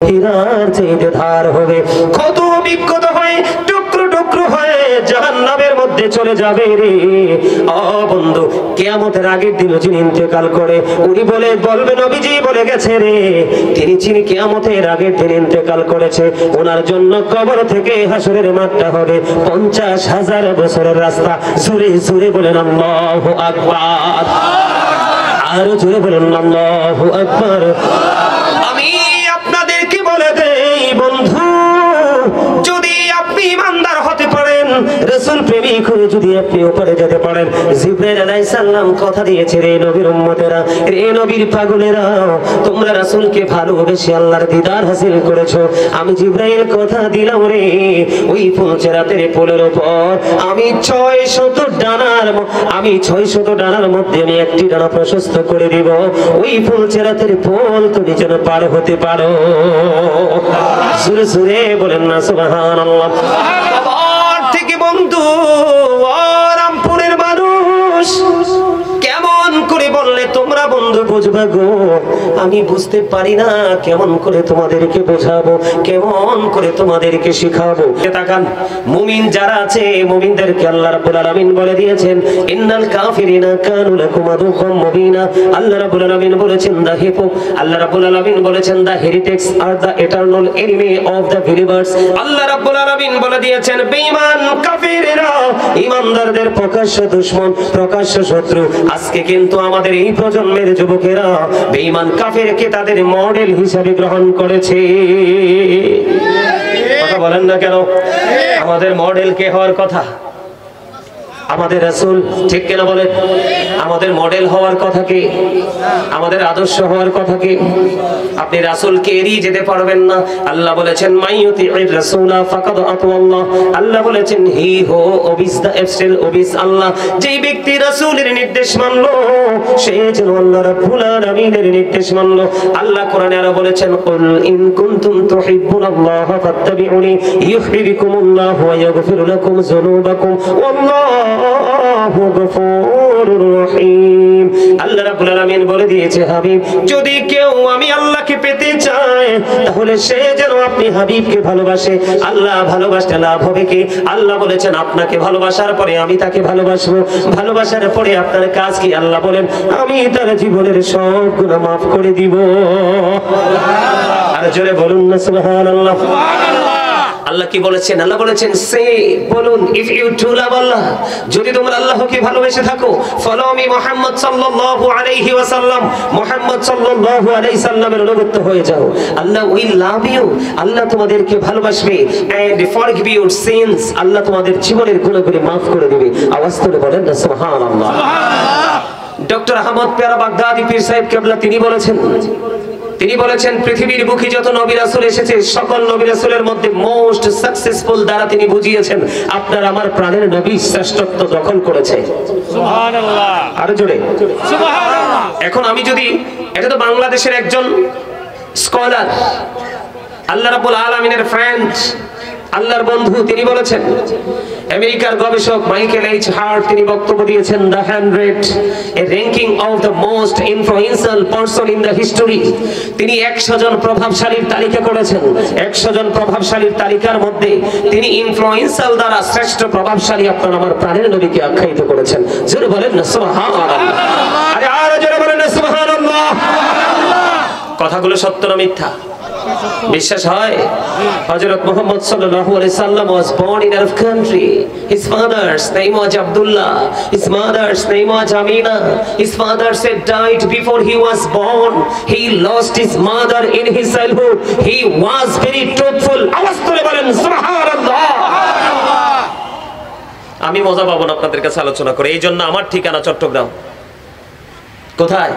হীরার চেয়ে ধার হবে, কত বিক্ষত হয়ে টুকরো টুকরো হয়ে জাহান্নামের মধ্যে চলে যাবে রে। ও বন্ধু, কিয়ামতের আগের দিন যিনি ইন্তেকাল করে উনি বলবে নবীজি বলে গেছে রে, যিনি কিয়ামতের আগের দিন ইন্তেকাল করেছে ওনার জন্য কবর থেকে হাসরের মাঠটা হবে 50,000 বছরের রাস্তা। জোরে জোরে বলেন আল্লাহু আকবার, আরো জোরে বলেন আল্লাহু আকবার। আমি আপনাদেরকে বলে দেই বন্ধু, যদি আপনি ইমানদার হতে পারেন, রাসূল প্রেমিক হয়ে যদি আপনি উপরে যেতে পারেন, জিবরাইল আলাইহিস সালাম কথা দিয়েছে রে নবীর উম্মতেরা, রে নবীর পাগলেরা, তোমরা রাসূলকে ভালোবেসে আল্লাহর দিদার হাসিল করেছো, আমি জিবরাইল কথা দিলাম রে, ওই ফুলচেরাতের পোলের উপর আমি 600 ডানার মধ্যে আমি একটি ডানা প্রশস্ত করে দিব, ওই ফুলচেরাতের পোল তুমি যেন পার হতে পারো। সুরে সুরে বলেন না সুবহানাল্লাহ। কবর থেকে বন্ধু রামপুরের মানুষ কেমন করে বললে তোমরা বন্ধু বুঝবা গো, আমি বুঝতে পারি না কেমন করে তোমাদেরকে বোঝাবো, কেমন করে তোমাদেরকে শিখাবো। তাকান, মুমিন যারা আছে মুমিনদেরকে আল্লাহ রাব্বুল আলামিন বলে দিয়েছেন ইন্নাল কাফিরিনা কানু লাকুম আদুওয়াম মুবিনা। আল্লাহ রাব্বুল আলামিন বলেছেন আল্লাহ রাব্বুল আলামিন বলেছেন the heretics are the eternal enemy of the believers. আল্লাহ রাব্বুল আলামিন বলে দিয়েছেন বেঈমান কাফিররা ঈমানদারদের প্রকাশ্য দুশমন, প্রকাশ্য শত্রু। আজকে কিন্তু আমাদের এই প্রজন্মের যুবকেরা বেঈমান কাফেরকে তাদের মডেল হিসেবে গ্রহণ করেছে। কথা বলেন না কেন? আমাদের মডেল কে হওয়ার কথা? আমাদের রাসূল, ঠিক কিনা বলেন? আমাদের মডেল হওয়ার কথা কি? আমাদের আদর্শ হওয়ার কথা কি? আপনি রাসূলকে এড়িয়ে যেতে পারবেন না। আল্লাহ বলেছেন মাইয়ুতি'র রাসূলা ফাকাদ আতাল্লাহ। আল্লাহ বলেছেন হি হো ওবিস দা এফসেল ওবিস আল্লাহ। যেই ব্যক্তি রাসূলের নির্দেশ মানলো সে যেন আল্লাহ রাব্বুল আলামিনের নির্দেশ মানলো। আল্লাহ কোরআনে আরো বলেছেন কুল ইন কুনতুম তুহিব্বুনাল্লাহ ফাত্তাবিউনি ইউহিব্বুকুমুল্লাহু ওয়া ইয়াগফির লাকুম যুনুবাকুম ওয়াল্লাহু গফুরুর রহিম। আল্লাহ রাব্বুল আলামিন বলে দিয়েছে হাবিব, যদি কেউ আমি আল্লাহকে পেতে চায় তাহলে সে যেন আপনি হাবিবকে ভালোবাসে। আল্লাহ ভালোবাসতে লাভ হবে কি? আল্লাহ বলেছেন আপনাকে ভালোবাসার পরে আমি তাকে ভালোবাসবো, ভালোবাসার পরে আপনার কাজ কি? আল্লাহ বলেন আমি তার জীবনের সব গুনাহ মাফ করে দিব। আর জোরে বলুন না সুবহানাল্লাহ। আল্লাহ কি বলেছেন? আল্লাহ বলেছেন সে বলুন ইফ ইউ টু লাভ আল্লাহ, যদি তোমরা আল্লাহকে ভালোবেসে থাকো, ফলো মি মুহাম্মদ সাল্লাল্লাহু আলাইহি ওয়াসাল্লাম, মুহাম্মদ সাল্লাল্লাহু আলাইহি সাল্লামের অনুগত হয়ে যাও, আল্লাহ উইল লাভ ইউ, আল্লাহ তোমাদেরকে ভালোবাসবে, এন্ড ফরগিভ ইউর সিনস, আল্লাহ তোমাদের জীবনের গুনাহগুলি maaf করে দিবে। আওয়াজ করে বলেন না সুবহানাল্লাহ। ডক্টর আহমদ পেয়ারা বাগদাদি পীর সাহেব কেবলা তিনি বলেছেন পৃথিবীর বুকে যত নবী রাসূল এসেছে সকল নবী রাসূলের মধ্যে মোস্ট সাকসেসফুল দ্বারা তিনি বুঝিয়েছেন আপনার আমার প্রাণের নবী শ্রেষ্ঠত্ব দখল করেছে। সুবহানাল্লাহ। আরো জোরে সুবহানাল্লাহ। এখন আমি যদি, এটা তো বাংলাদেশের একজন স্কলার, আল্লাহ রাব্বুল আলামিনের ফ্রেন্ড, আল্লাহর বন্ধু, তিনি বলেছেন, আমেরিকার গবেষক মাইকেল এইচ হার্ট তিনি বক্তব্য দিয়েছেন the 100 A ranking of the most influential person in the history. তিনি 100 জন প্রভাবশালীর তালিকা করেছেন। 100 জন প্রভাবশালীর তালিকার মধ্যে তিনি ইনফ্লুয়েন্সিয়াল দ্বারা শ্রেষ্ঠ প্রভাবশালী আপনার আমার প্রাণের নবীকে আখ্যায়িত করেছেন। জোরে বলেন না সুবহানাল্লাহ। আরে আরো জোরে বলেন না সুবহানাল্লাহ। কথাগুলো সত্য না মিথ্যা? বিশ্বাস হয়? হযরত মুহাম্মদ সাল্লাল্লাহু আলাইহি সাল্লাম was born in Arab country. His father's name was Abdullah. His mother's name was Amina. His father said died before he was born. He lost his mother in his childhood. He was very truthful. আওয়াজ করে বলেন সুবহানাল্লাহ। আমি মজা পাবো না আপনাদের কাছে আলোচনা করে, এই জন্য আমার ঠিকানা চট্টগ্রাম। কোথায়?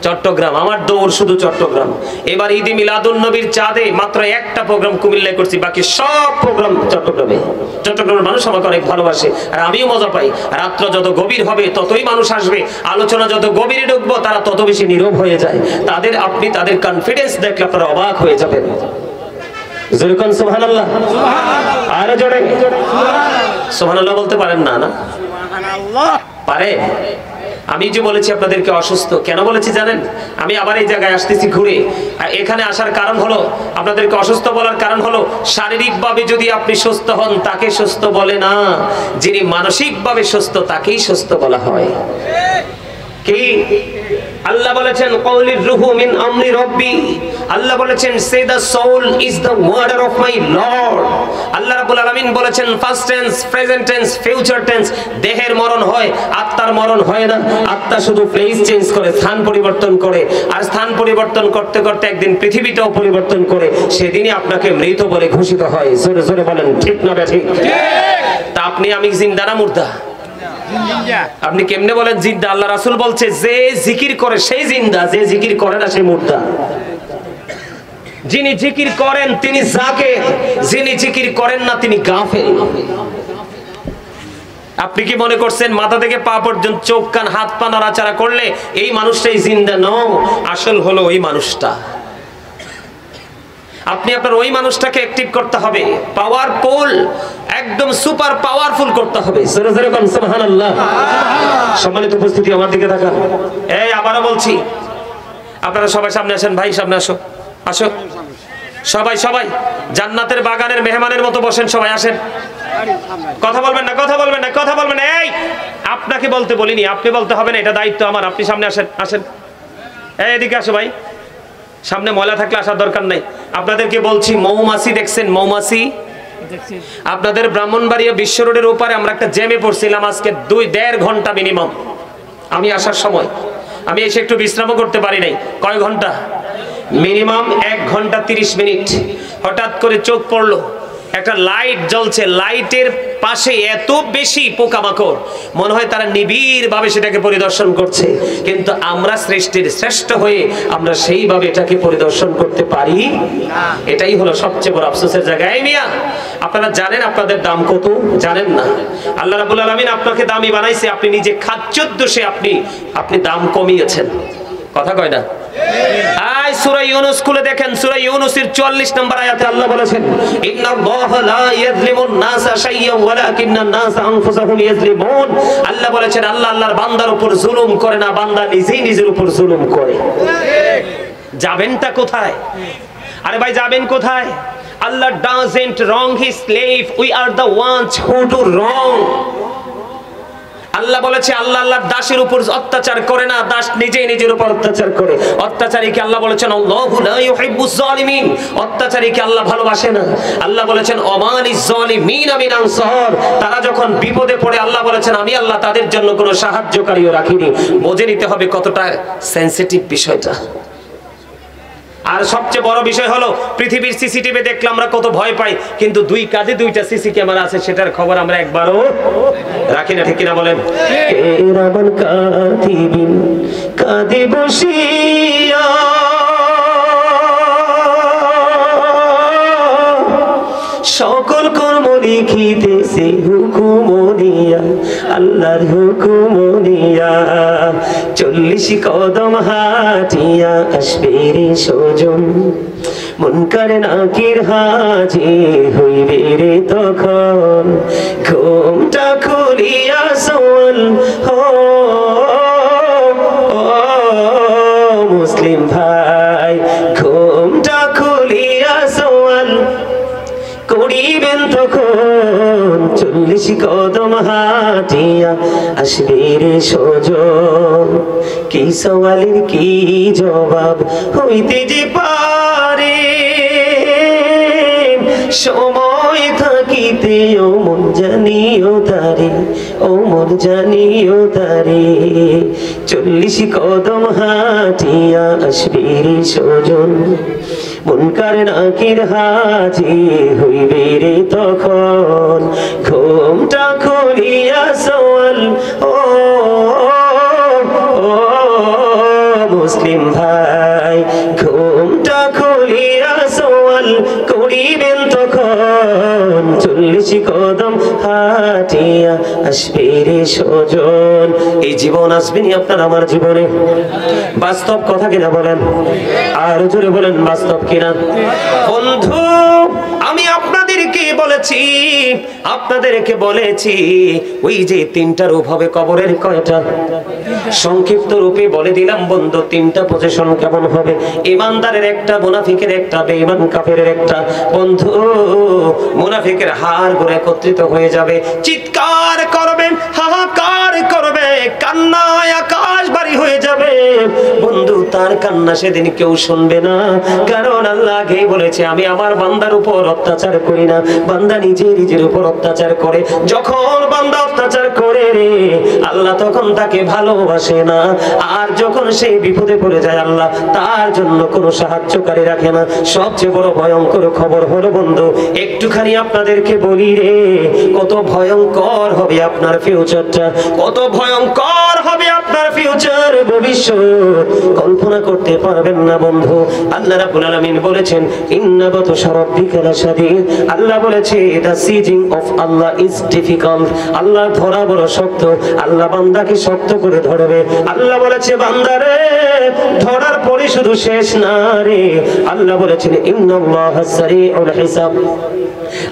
চট্টগ্রাম। আমার দৌড় শুধু চট্টগ্রাম। এবার ঈদে মিলাদুন নবীর চাঁদে মাত্র একটা প্রোগ্রাম কুমিল্লায় করছি, বাকি সব প্রোগ্রাম চট্টগ্রামে। চট্টগ্রামের মানুষ আমাকে অনেক ভালোবাসে আর আমিও মজা পাই। রাত্র যত গভীর হবে ততই মানুষ আসবে, আলোচনা যত গভীরে ঢুকবো তারা তত বেশি নীরব হয়ে যায়। আপনি তাদের কনফিডেন্স দেখলে আপনারা অবাক হয়ে যাবেন। জোরে সুবহানাল্লাহ। আর জোরে সুবহানাল্লাহ বলতে পারেন না? না সুবহানাল্লাহ পারে। আমি যে বলেছি আপনাদেরকে অসুস্থ, কেন বলেছি জানেন? আমি আবার এই জায়গায় আসতেছি ঘুরে। এখানে আসার কারণ হলো, আপনাদেরকে অসুস্থ বলার কারণ হলো, শারীরিকভাবে যদি আপনি সুস্থ হন তাকে সুস্থ বলে না, যিনি মানসিকভাবে সুস্থ তাকেই সুস্থ বলা হয়। কি আল্লাহ বলেছেন, কওলির রূহু মিন আমরি রাব্বি, আল্লাহ বলেছেন say the soul is the order of my lord. আল্লাহ রাব্বুল আলামিন বলেছেন past tense, present tense, future tense. দেহের মরণ হয়, আত্মার মরণ হয় না। আত্মা শুধু প্লেস চেঞ্জ করে, স্থান পরিবর্তন করে, আর স্থান পরিবর্তন করতে করতে একদিন পৃথিবীটাও পরিবর্তন করে, সেদিনই আপনাকে মৃত বলে ঘোষিত হয়। জোরে জোরে বলেন ঠিক না ঠিক? তা আপনি আমি জিন্দা না মুর্দা? আপনি কেমনে বলেন জিন্দা? আল্লাহ রাসূল বলছে যে জিকির করে সেই জিন্দা, যে জিকির করে না সে মুর্দা। যিনি জিকির করেন তিনি জাকির, যিনি জিকির করেন না তিনি গাফেল। আপনি কি মনে করছেন মাথা থেকে পা পর্যন্ত চোখ কান হাত পা নাড়াচাড়া করলে এই মানুষটাই জিন্দা? নও, আসল হলো ওই মানুষটা। আপনি আপনার ওই মানুষটাকে অ্যাক্টিভ করতে হবে, পাওয়ারফুল, একদম সুপার পাওয়ারফুল করতে হবে। জোরে জোরে বলেন সুবহানাল্লাহ। সম্মানিত উপস্থিতি, আমার দিকে তাকান। এই আবারো বলছি, আপনারা সবাই সামনে আসেন। ভাই সামনে আসো, আসো সবাই, সবাই জান্নাতের বাগানের মেহমানের মতো বসেন। সবাই আসেন। কথা বলবেন না, কথা বলবেন না, কথা বলবেন না। এই আপনাকে বলতে বলিনি, আপনি বলতে হবে না, এটা দায়িত্ব আমার। আপনি সামনে আসেন, আসেন। এই এদিকে আসো ভাই, সামনে ময়লা থাকলে আসার দরকার নাই। আপনাদেরকে বলছি, মৌমাছি দেখছেন? মৌমাছি আপনাদের ব্রাহ্মণবাড়িয়া বিশ্ব রোডের উপরে আমরা একটা জ্যামে পড়ছিলাম আজকে 2-1.5 ঘন্টা মিনিমাম। আমি আসার সময় আমি এসে একটু বিশ্রামও করতে পারি নাই। কয় ঘন্টা? মিনিমাম 1 ঘন্টা 30 মিনিট। হঠাৎ করে চোখ পড়লো, একটা লাইট জ্বলছে, লাইটের পাশে এত বেশি পোকামাকড়, মনে হয় তারা নিবিড় ভাবে সেটাকে পরিদর্শন করছে। কিন্তু আমরা সৃষ্টির শ্রেষ্ঠ হয়ে আমরা সেইভাবে এটাকে পরিদর্শন করতে পারি না। এটাই হলো সবচেয়ে বড় আফসোসের জায়গা। এই মিয়া, আপনারা জানেন আপনাদের দাম কত? জানেন না। আল্লাহ রাব্বুল আলামিন আপনাকে দামি বানাইছে, আপনি নিজে খাদ্যের দোষে আপনি দাম কমিয়েছেন। কথা কয় না? আয় সূরা ইউনূস খুলে দেখেন, সূরা ইউনূসের 44 নম্বর আয়াতে আল্লাহ বলেছেন, ইন্নাল্লাহা লা ইয়াযলিমুন নাসা শাইয়্যান ওয়ালাকিন্নান নাসা আনফুসাহুম ইয়াযলিমুন। আল্লাহ বলেছেন আল্লাহ আল্লাহর বান্দার উপর জুলুম করে না, বান্দা নিজেই নিজের উপর জুলুম করে। যাবেনটা কোথায়? আরে ভাই যাবেন কোথায়? আল্লাহ doesn't wrong his slave, we are the ones who do wrong। আল্লাহ বলেছে আল্লাহ আল্লাহর দাসের উপর অত্যাচার করে না, দাস নিজেই নিজের উপর অত্যাচার করে। অত্যাচারীকে আল্লাহ বলেছেন আল্লাহু লা ইউহিব্বুজ জালিমিন, অত্যাচারীকে আল্লাহ ভালোবাসে না। আল্লাহ বলেছেন অমানিজ জালিমিন মিন আনসার, তারা যখন বিপদে পড়ে আল্লাহ বলেছেন আমি আল্লাহ তাদের জন্য কোনো সাহায্যকারীও রাখিনি। বুঝে নিতে হবে কতটা সেনসিটিভ বিষয়টা। আর সবচেয়ে বড় বিষয় হলো পৃথিবীর সিসিটিভি দেখলে আমরা কত ভয় পাই, কিন্তু 2 কাঁধে 2টা সিসি ক্যামেরা আছে, সেটার খবর আমরা একবারও রাখি না। ঠিক কিনা বলেন? এরামান কাঁদিবিন কাঁদে বসিয়া সকল কর্ম লিখিতেছে হুকুমনিয়া, আল্লাহর হুকুমনিয়া। 40 কদম হাঁটিয়া আসবে রে সজন, মুনকার নাকির হাজির হইবে রে তখন। ঘুমটা খুলিয়া সওয়াল হো মুসলিম ভাই, ঘুমটা খুলিয়া সওয়াল করিবেন তখন। 40 কদম হাঁটিয়া আসবে রে সজন, কি সওয়ালের কি জবাব হইতে যে পারে। সময় থাকিতে ও মন জানিও তারে, ও মন জানিও তারে। 40 কদম হাঁটিয়া আসবে রে সজন, মুনকার নাকির হাজির হইবে রে তখন। ঘুমটা খুলিয়া সওয়াল ও মুসলিম ভাই, ঘুমটা খুলিয়া সওয়াল করিবেন তখন। 40 কদম হাঁটিয়া আসবে রে সজন। এই জীবন আসবেনি আপনার আমার জীবনে, বাস্তব কথা কিনা বলেন? আর জোরে বলেন বাস্তব কিনা? বন্ধু, আমি আপনাদের আপনাদেরকে বলেছি ওই যে তিনটা রূপ হবে কবরের, কয়টা? সংক্ষিপ্ত রূপে বলে দিলাম বন্ধু, তিনটা পজিশন কেমন হবে। ইমানদারের একটা, মুনাফিকের একটা, বেঈমান কাফেরের একটা। বন্ধু, মুনাফিকের হাড় গুলো একত্রিত হয়ে যাবে, চিৎকার করবে, হাহাকার করবে, কান্নায় আকাশ ভারী হয়ে যাবে। বন্ধু, তার কান্না সেদিন কেউ শুনবে না, কারণ আল্লাহ আগেই বলেছে আমি আমার বান্দার উপর অত্যাচার করি না, বান্দা নিজের উপর অত্যাচার করে। যখন বান্দা অত্যাচার করে রে আল্লাহ তখন তাকে ভালোবাসে না, আর যখন সেই বিপদে পড়ে যায় আল্লাহ তার জন্য কোনো সাহায্যকারী রাখে না। সবচেয়ে বড় ভয়ঙ্কর খবর হলো বন্ধু, একটুখানি আপনাদেরকে বলি রে, কত ভয়ঙ্কর হবে আপনার ফিউচারটা, কত ভয়ঙ্কর হবে আপনার ফিউচার, ভবিষ্যৎ কল্পনা করতে পারবেন না বন্ধু। আল্লাহ রাব্বুল আলামিন বলেছেন ইন্না বাতশা রাব্বিকা লাশাদীদ। আল্লাহ বলেছে the seizing of Allah is difficult. আল্লাহ ধরা বড় শক্ত, আল্লাহ বান্দাকে শক্ত করে ধরবে। আল্লাহ বলেছে বান্দারে ধরার পরে শুধু শেষ না রে, আল্লাহ বলেছেন ইন্নাল্লাহা সারিউল হিসাব।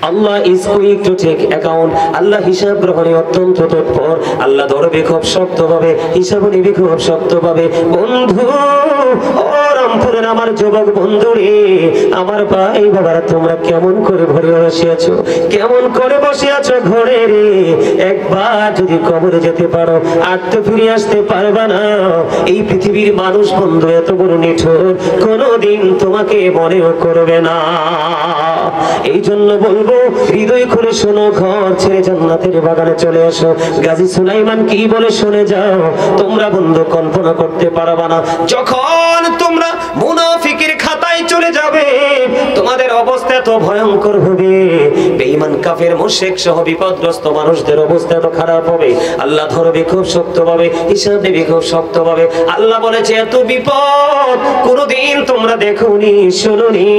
Allah is quick to take account. আল্লাহ হিসাব গ্রহণে অত্যন্ত তৎপর। আল্লাহ ধরবে খুব শক্তভাবে, হিসাব নিবে খুব শক্তভাবে। বন্ধু, ও রামপুরের আমার যুবক বন্ধু রে, আমার ভাই বাবারা, তোমরা কেমন করে ঘরে বসে আছো, কেমন করে বসে আছো ঘরে রে? একবার যদি কবরে যেতে পারো আর তো ফিরে আসতে পারবা না। এই পৃথিবীর মানুষ বন্ধু এত বড় নিঠুর, কোনোদিন তোমাকে মনেও করবে না। এই জন্য বলবো, হৃদয় খুলে শোনো, ঘর ছেড়ে জান্নাতের বাগানে চলে আসো। গাজী সুলাইমান কি বলে শুনে যাও, তোমরা বন্ধু কল্পনা করতে পারবা না, যখন তোমরা মুনাফিকের খাতায় চলে যাবে তোমাদের অবস্থা এত ভয়ঙ্কর হবে, বেঈমান কাফের মুশরিক সহ বিপদগ্রস্ত মানুষদের অবস্থা এত খারাপ হবে। আল্লাহ ধরবে খুব শক্তভাবে, হিসাব নেবে খুব শক্তভাবে। আল্লাহ বলেছে এত বিপদ কোনোদিন তোমরা দেখোনি, শোনোনি,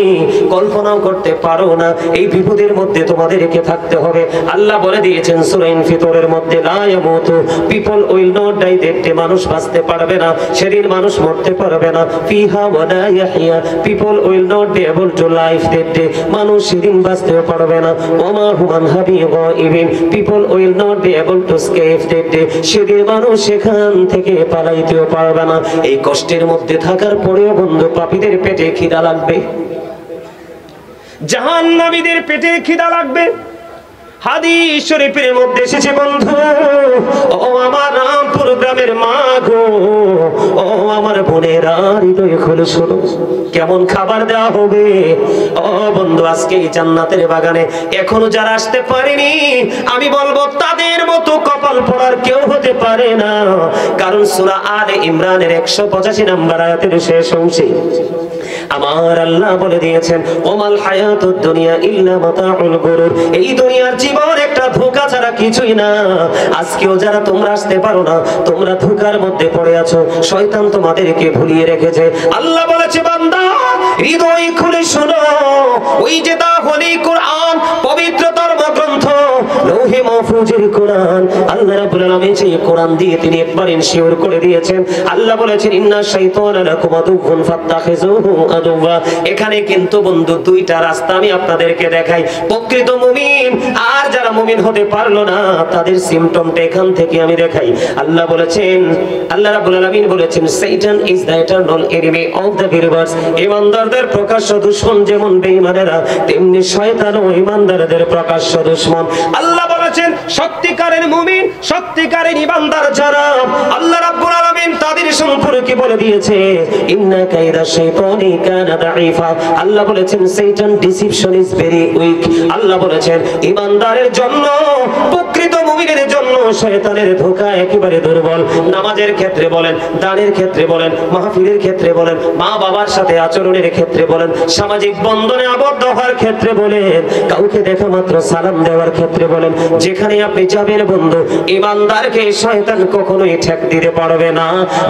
কল্পনাও করতে পারো না। এই বিপদের মধ্যে তোমাদেরকে থাকতে হবে। আল্লাহ বলে দিয়েছেন সূরা ইনফিতরের মধ্যে, লা ইয়ামুতু, পিপল উইল নট ডাই, দেখতে মানুষ বাঁচতে পারবে না, সেদিন মানুষ মরতে পারবে না। ফিহা ওয়া লা ইয়াহইয়া, people will not be able to life, দেখতে মানুষ সেদিন বাঁচতেও পারবে না। ওমা হুমান হাবি গায়িবিন, people will not be able to escape, দেখতে সেদিন মানুষ সেখান থেকে পালাইতেও পারবে না। এই কষ্টের মধ্যে থাকার পরেও বন্ধু, পাপীদের পেটে খিদা লাগবে, জাহান্নামীদের পেটে খিদা লাগবে। হাদিস শরীফের মধ্যে এসেছে বন্ধু, ও আমার রামপুর গ্রামের মা গো, ও আমার বোনেরা, হৃদয় খুলে শোনো কেমন খাবার দেওয়া হবে। ও বন্ধু, আজকে এই জান্নাতের বাগানে এখনো যারা আসতে পারেনি, আমি বলবো তাদের মতো কপাল পড়ার কেউ হতে পারে না। কারণ সূরা আলে ইমরানের 185 নম্বর আয়াতের শেষ অংশে আমার আল্লাহ বলে দিয়েছেন, ওমাল হায়াতুদ দুনিয়া ইল্লা মাতাউল গুরুর। এই দুনিয়ার জীবন একটা ধোঁকা ছাড়া কিছুই না। আজকেও যারা তোমরা আসতে পারো না, তোমরা ধোঁকার মধ্যে পড়ে আছো, শয়তান তোমাদেরকে ভুলিয়ে রেখেছে। আল্লাহ বলেছে বান্দা, হৃদয় খুলে শোনো, ওই যে দা হোলি কোরআন, পবিত্র ধর্মগ্রন্থ, লৌহে মাহফুজের কোরআন, আল্লাহ রাব্বুল আলামিন সেই কোরআন দিয়ে তিনি একবার ইনশিওর করে দিয়েছেন। আল্লাহ বলেছেন ইন্না শাইতানা লাকুম আদুউন ফাত্তাখিযুহু আদুওয়া। এখানে কিন্তু বন্ধু দুইটা রাস্তা আমি আপনাদেরকে দেখাই, প্রকৃত মুমিন আর যারা মুমিন হতে পারলো না তাদের সিম্পটমটা এখান থেকে আমি দেখাই। আল্লাহ বলেছেন, আল্লাহ রাব্বুল আলামিন বলেছেন, Satan is the eternal enemy of the believers। ইমানদারদের প্রকাশ্য দুশমন যেমন বেঈমানেরা, তেমনি শয়তানও ইমানদারদের প্রকাশ্য দুশমন। আল্লাহ বলেছেন সত্যিকারের মুমিন, সত্যিকারের ইমানদার যারা, আল্লাহ রাব্বুল আলামিন তাদের সম্পর্কে বলে দিয়েছে ইন্না কাইদা শাইতানি কানা দাঈফা। আল্লাহ বলেছেন শয়তান ডিসিপশন ইজ ভেরি উইক। আল্লাহ বলেছেন ইমানদারের জন্য, প্রকৃত মুমিনের জন্য শয়তানের ধোঁকা একেবারে দুর্বল। নামাজের ক্ষেত্রে বলেন, দানের ক্ষেত্রে বলেন, মাহফিলের ক্ষেত্রে বলেন, মা বাবার সাথে আচরণের ক্ষেত্রে বলেন, সামাজিক বন্ধনে আবদ্ধ হওয়ার ক্ষেত্রে বলেন, কাউকে দেখা মাত্র সালাম দেওয়ার ক্ষেত্রে বলেন, যেখানে আপনি যাবেন বন্ধু, ইমানদারকে শয়তান কখনোই ঠেক দিতে পারবে না।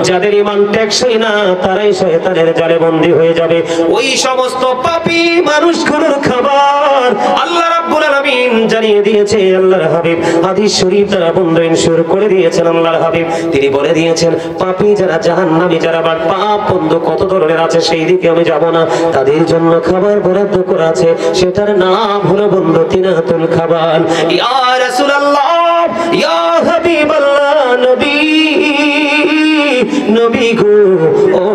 যাদের ইমান টেকসই না তারাই শয়তানের জালে বন্দী হয়ে যাবে। ওই সমস্ত পাপী মানুষগুলোর খাবার আল্লাহ রাব্বুল আলামিন আলামিন জানিয়ে দিয়েছে আল্লাহর হাবিব হাদিস শরীফ দ্বারা বন্ধ ইনশুর করে দিয়েছেন আল্লাহর হাবিব তিনি বলে দিয়েছেন পাপী যারা জাহান্নামী যারা পাপ বন্ধ কত ধরনের আছে সেই দিকে আমি যাব না তাদের জন্য খাবার বরাদ্দ করা আছে সেটার নাম হলো বন্ধু তিনাতুল খাবার ইয়া রাসূলুল্লাহ ইয়া হাবিবাল্লাহ নবী নবী গো ও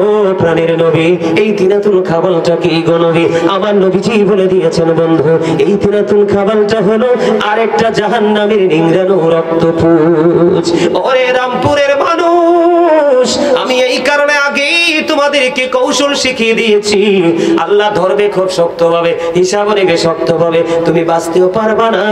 প্রাণের নবী এই তিনাতুল খাবারটা কি গো নবী আমার নবীজি বলে দিয়েছেন বন্ধু এই তিনাতুল খাবারটা হলো আরেকটা জাহান্নামের নিংড়ানো রক্তপুঞ্জ ওরে রামপুরের মানুষ আমি এই কারণে আগেই তোমাদেরকে কৌশল শিখিয়ে দিয়েছি আল্লাহ ধরবে খুব শক্তভাবে হিসাব নেবে শক্তভাবে তুমি বাঁচতেও পারবা না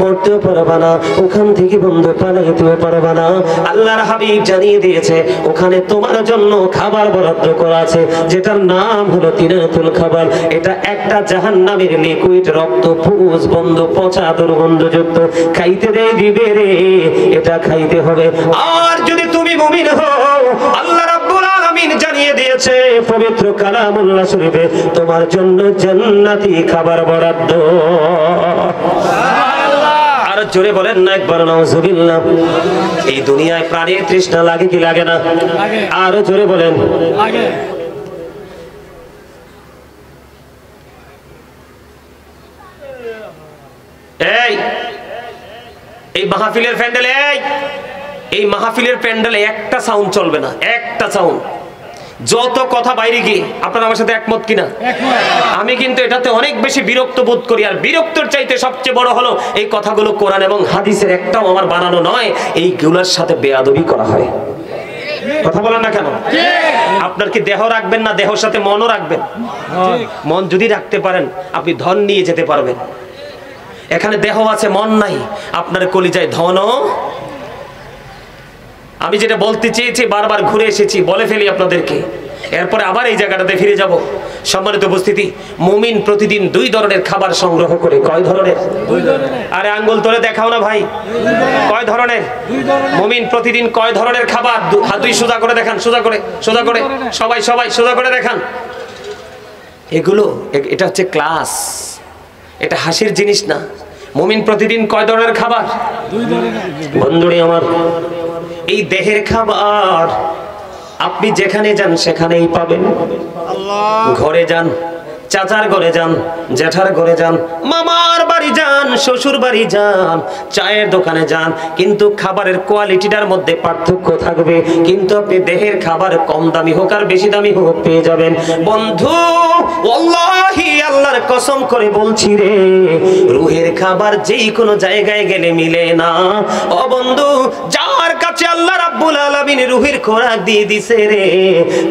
মরতেও পারবা না ওখান থেকে বন্ধু পালাইতেও পারবা না আল্লাহর হাবিব জানিয়ে দিয়েছে ওখানে তোমার জন্য খাবার বরাদ্দ করা আছে যেটার নাম হলো তিনাতুল খাবার এটা একটা জাহান্নামের লিকুইড রক্তপুঞ্জ বন্ধু পচা দুর্গন্ধযুক্ত খাইতে দিবে রে এটা খাইতে হবে আর যদি তুমি মুমিন হও আল্লাহ রাব্বুল আলামিন জানিয়ে দিয়েছে পবিত্র কালামুল্লাহ শরীফে তোমার জন্য জান্নাতি খাবার বরাদ্দ আর জোরে বলেন না একবার নাউজুবিল্লাহ এই দুনিয়ায় প্রাণীর তৃষ্ণা লাগে কি লাগে না আর জোরে বলেন লাগে এই মাহফিলের প্যান্ডেলে এই মাহফিলের প্যান্ডেলে একটা সাউন্ড চলবে না একটা সাউন্ড যত কথা বাইরে গিয়ে আপনারা আমার সাথে একমত কিনা আমি কিন্তু এটাতে অনেক বেশি বিরক্ত বোধ করি আর বিরক্তর চাইতে সবচেয়ে বড় হলো এই কথাগুলো কোরআন এবং হাদিসের একটাও আমার বানানো নয় এইগুলোর সাথে বেয়াদবি করা হয় কথা বলেন না কেন আপনার কি দেহ রাখবেন না দেহের সাথে মনও রাখবেন মন যদি রাখতে পারেন আপনি ধন নিয়ে যেতে পারবেন এখানে দেহ আছে মন নাই আপনার কলিজায় ধনও আমি যেটা বলতে চেয়েছি বারবার ঘুরে এসেছি বলে ফেলি আপনাদেরকে এরপরে আবার এই জায়গাটাতে ফিরে যাব সম্মানিত উপস্থিতি মুমিন প্রতিদিন দুই ধরনের খাবার সংগ্রহ করে কয় ধরনের আরে আঙ্গুল তোলে দেখাও না ভাই কয় ধরনের মুমিন প্রতিদিন কয় ধরনের খাবার হাত দুই সোজা করে দেখান সোজা করে সবাই সোজা করে দেখান এগুলো এটা হচ্ছে ক্লাস এটা হাসির জিনিস না মুমিন প্রতিদিন কয় ধরনের খাবার দুই ধরনের বন্ধুরে আমার এই দেহের খাবার আপনি যেখানে যান সেখানেই পাবেন ঘরে যান চাচার ঘরে যান জেঠার ঘরে যান মামার বাড়ি যান শ্বশুর বাড়ি যান চায়ের দোকানে যান কিন্তু খাবারের কোয়ালিটিটার মধ্যে পার্থক্য থাকবে কিন্তু আপনি দেহের খাবার কম দামি হোক আর বেশি দামি হোক পেয়ে যাবেন বন্ধু ওয়াল্লাহি আল্লাহর কসম করে বলছি রে রুহের খাবার যেই কোনো জায়গায় গেলে মিলে না ও বন্ধু যার কাছে আল্লাহ রাব্বুল আলামিন রুহের খোরাক দিয়ে দিছে রে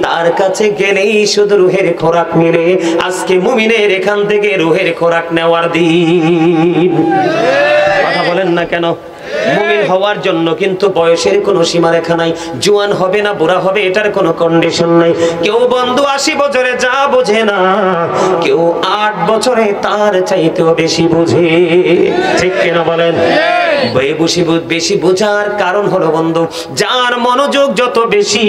তার কাছে গেলেই শুধু রুহের খোরাক মিলে আজকে মুমিনের এখান থেকে রুহের খোরাক নেওয়ার দিন কথা বলেন না কেন মুমিন হওয়ার জন্য কিন্তু বয়সের কোনো সীমারেখা নাই জওয়ান হবে না বুড়া হবে এটার কোনো কন্ডিশন নাই কেউ বন্ধু 80 বছরে যা বোঝে না কেউ 8 বছরে তার চাইতেও বেশি বোঝে ঠিক কিনা বলেন বেশি বোঝার কারণ হলো বন্ধু যার মনোযোগ যত বেশি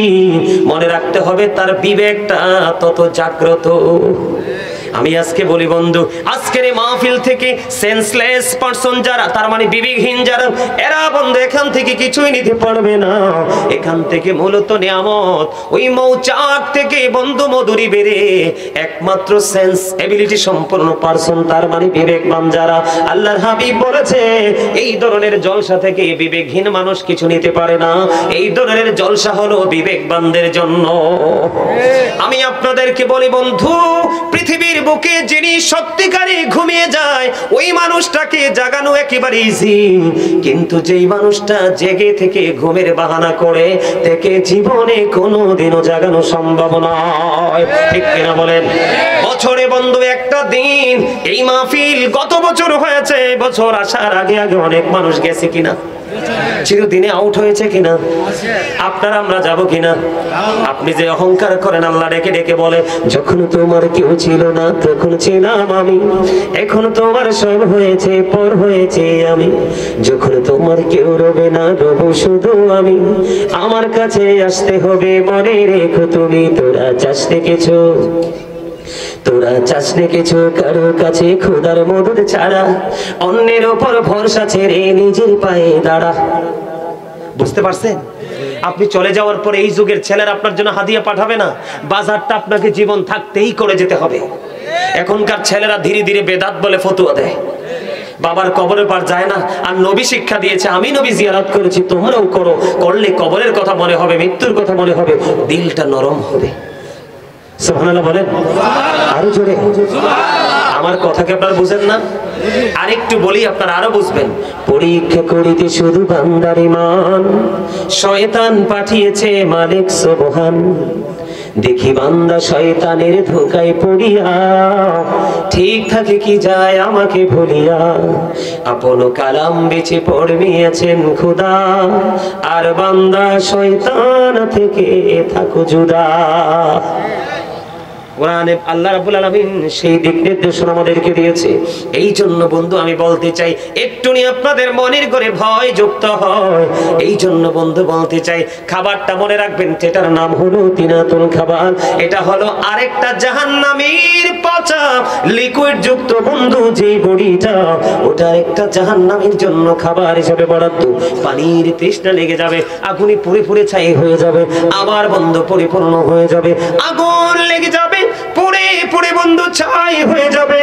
মনে রাখতে হবে তার বিবেকটা তত জাগ্রত আমি আজকে বলি বন্ধু আজকের এই মাহফিল থেকে সেন্সলেস পারসন যারা তার মানে বিবেকহীন যারা এরা বন্ধু এখান থেকে কিছুই নিতে পারবে না এখান থেকে মূলত নিয়ামত ওই মৌচাক থেকে বন্ধু মধুরি বেরে একমাত্র সেন্স এবিলিটি সম্পন্ন পারসন তার মানে বিবেকবান যারা আল্লাহর হাবিব বলেছে এই ধরনের জলসা থেকে বিবেকহীন মানুষ কিছু নিতে পারে না এই ধরনের জলসা হলো বিবেকবানদের জন্য আমি আপনাদেরকে বলি বন্ধু পৃথিবীর বুকে যিনি সত্যিকারে ঘুমিয়ে যায় ওই মানুষটাকে জাগানো একেবারে ইজি কিন্তু যেই মানুষটা জেগে থেকে ঘুমের বাহানা করে তাকে জীবনে কোনোদিনও জাগানো সম্ভব নয় ঠিক কিনা বলেন বছরে বন্ধু একটা দিন এই মাহফিল গত বছর হয়েছে বছর আসার আগে আগে অনেক মানুষ গেছে কিনা চিরদিনে আউট হয়েছে কিনা আপনারা আমরা যাব কিনা আপনি যে অহংকার করেন আল্লাহ ডেকে ডেকে বলে যখন তোমার কেউ ছিল না তখন ছিলাম আমি এখন তোমার সব হয়েছে পর হয়েছে আমি যখন তোমার কেউ রবে না রব শুধু আমি আমার কাছে আসতে হবে মনে রেখো তুমি তোরা চাষ দেখেছো তোরা চাসনে কিছু কারো কাছে খোদার মদত ছাড়া, অন্যের ওপর ভরসা ছেড়ে নিজের পায়ে দাঁড়া। বুঝতে পারছেন? আপনি চলে যাওয়ার পরে এই যুগের ছেলেরা আপনার জন্য হাদিয়া পাঠাবে না, বাজারটা আপনাকে জীবন থাকতেই করে যেতে হবে। এখনকার ছেলেরা ধীরে ধীরে বেদাত বলে ফতুয়া দেয়, বাবার কবরের পার যায় না। আর নবী শিক্ষা দিয়েছে, আমি নবী জিয়ারত করেছি, তোমরাও করো। করলে কবরের কথা মনে হবে, মৃত্যুর কথা মনে হবে, দিলটা নরম হবে। সুবহানাল্লাহ বলেন আরো জোরে। আমার কথাকে আপনারা বুঝেন না? আরেকটু বলি, আপনারা আরো বুঝবেন। পরীক্ষা করিতে শুধু বান্দার ঈমান, শয়তান পাঠিয়েছে মালিক সুবহান। দেখি বান্দা শয়তানের ধোকায় পড়িয়া, ঠিক থাকে কি যায় আমাকে ভুলিয়া। আপন কালাম বেঁচে পড়মিয়েছেন খোদা, আর বান্দা শয়তান থেকে থাকো জুদা। কোরআনে আল্লাহ রাব্বুল আলামিন সেই দিক নির্দেশনা আমাদেরকে দিয়েছে। এই জন্য বন্ধু আমি বলতে চাই, একটুনি আপনাদের মনের করে ভয় যুক্ত হয়। এই জন্য বন্ধু বলতে চাই, খাবারটা মনে রাখবেন, এটার নাম হলো তিনাতুল খাবার। এটা হলো আরেকটা জাহান্নামীর পচা লিকুইড যুক্ত বন্ধু, যে বড়িটা ওটা একটা জাহান্নামীর জন্য খাবার হিসেবে বরাদ্দ। পানির তৃষ্ণা লেগে যাবে, আগুনে পুড়ে পুড়ে ছাই হয়ে যাবে, আবার বন্ধু পরিপূর্ণ হয়ে যাবে, আগুন লেগে যাবে, পুড়ে পুড়ে বন্ধু ছাই হয়ে যাবে।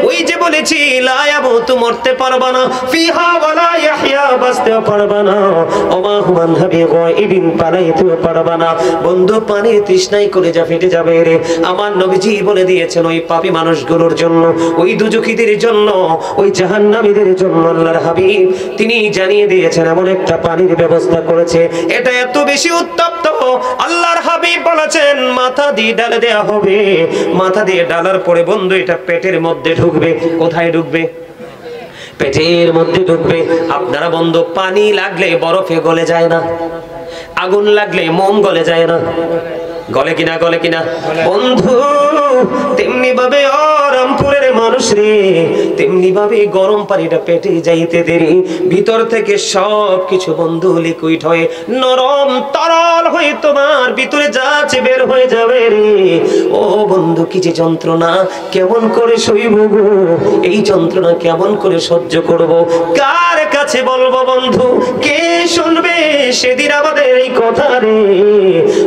ওই যে বলেছি, লা ইয়ামুতু, মরতে পারবা না, ফিহা ওয়ালা ইয়াহইয়া, বাঁচতে পারবা না, ওমা হুমান হাবি গায়বিন, পালাইতে পারবা না। বন্ধু পানির তৃষ্ণায় কলেজা ফেটে যাবে রে। আমার নবীজি বলে দিয়েছেন, ওই পাপী মানুষগুলোর জন্য, ওই দুজকিদের জন্য, ওই জাহান্নামীদের জন্য আল্লাহর হাবিব তিনি জানিয়ে দিয়েছেন, এমন একটা পানির ব্যবস্থা করেছে, এটা এত বেশি উত্তপ্ত, আল্লাহর হাবিব বলেছেন মাথা দিয়ে ঢালে দেয়া হবে। মাথা দিয়ে ঢালার পরে বন্ধু এটা পেটের মধ্যে ঢুকবে। কোথায় ঢুকবে? পেটের মধ্যে ঢুকবে। আপনারা বন্ধু, পানি লাগলে বরফে গলে যায় না, আগুন লাগলে মোম গলে যায় না, গলে কিনা? গলে কিনা বন্ধু? তেমনি ভাবে রামপুরের মানুষ রে, তেমনি ভাবে গরম পানিটা পেটে যাইতে দেরি, ভিতর থেকে সব কিছু বন্ধু লিকুইড হয়ে নরম তরল হয়ে তোমার ভিতরে যাচ্ছে, বের হয়ে যাবে রে। ও বন্ধু, কি যে যন্ত্রণা, কেমন করে সইব গো এই যন্ত্রণা, কেমন করে সহ্য করব, কার কাছে বলবো বন্ধু, কে শুনবে সেদিন আমাদের এই কথা রে?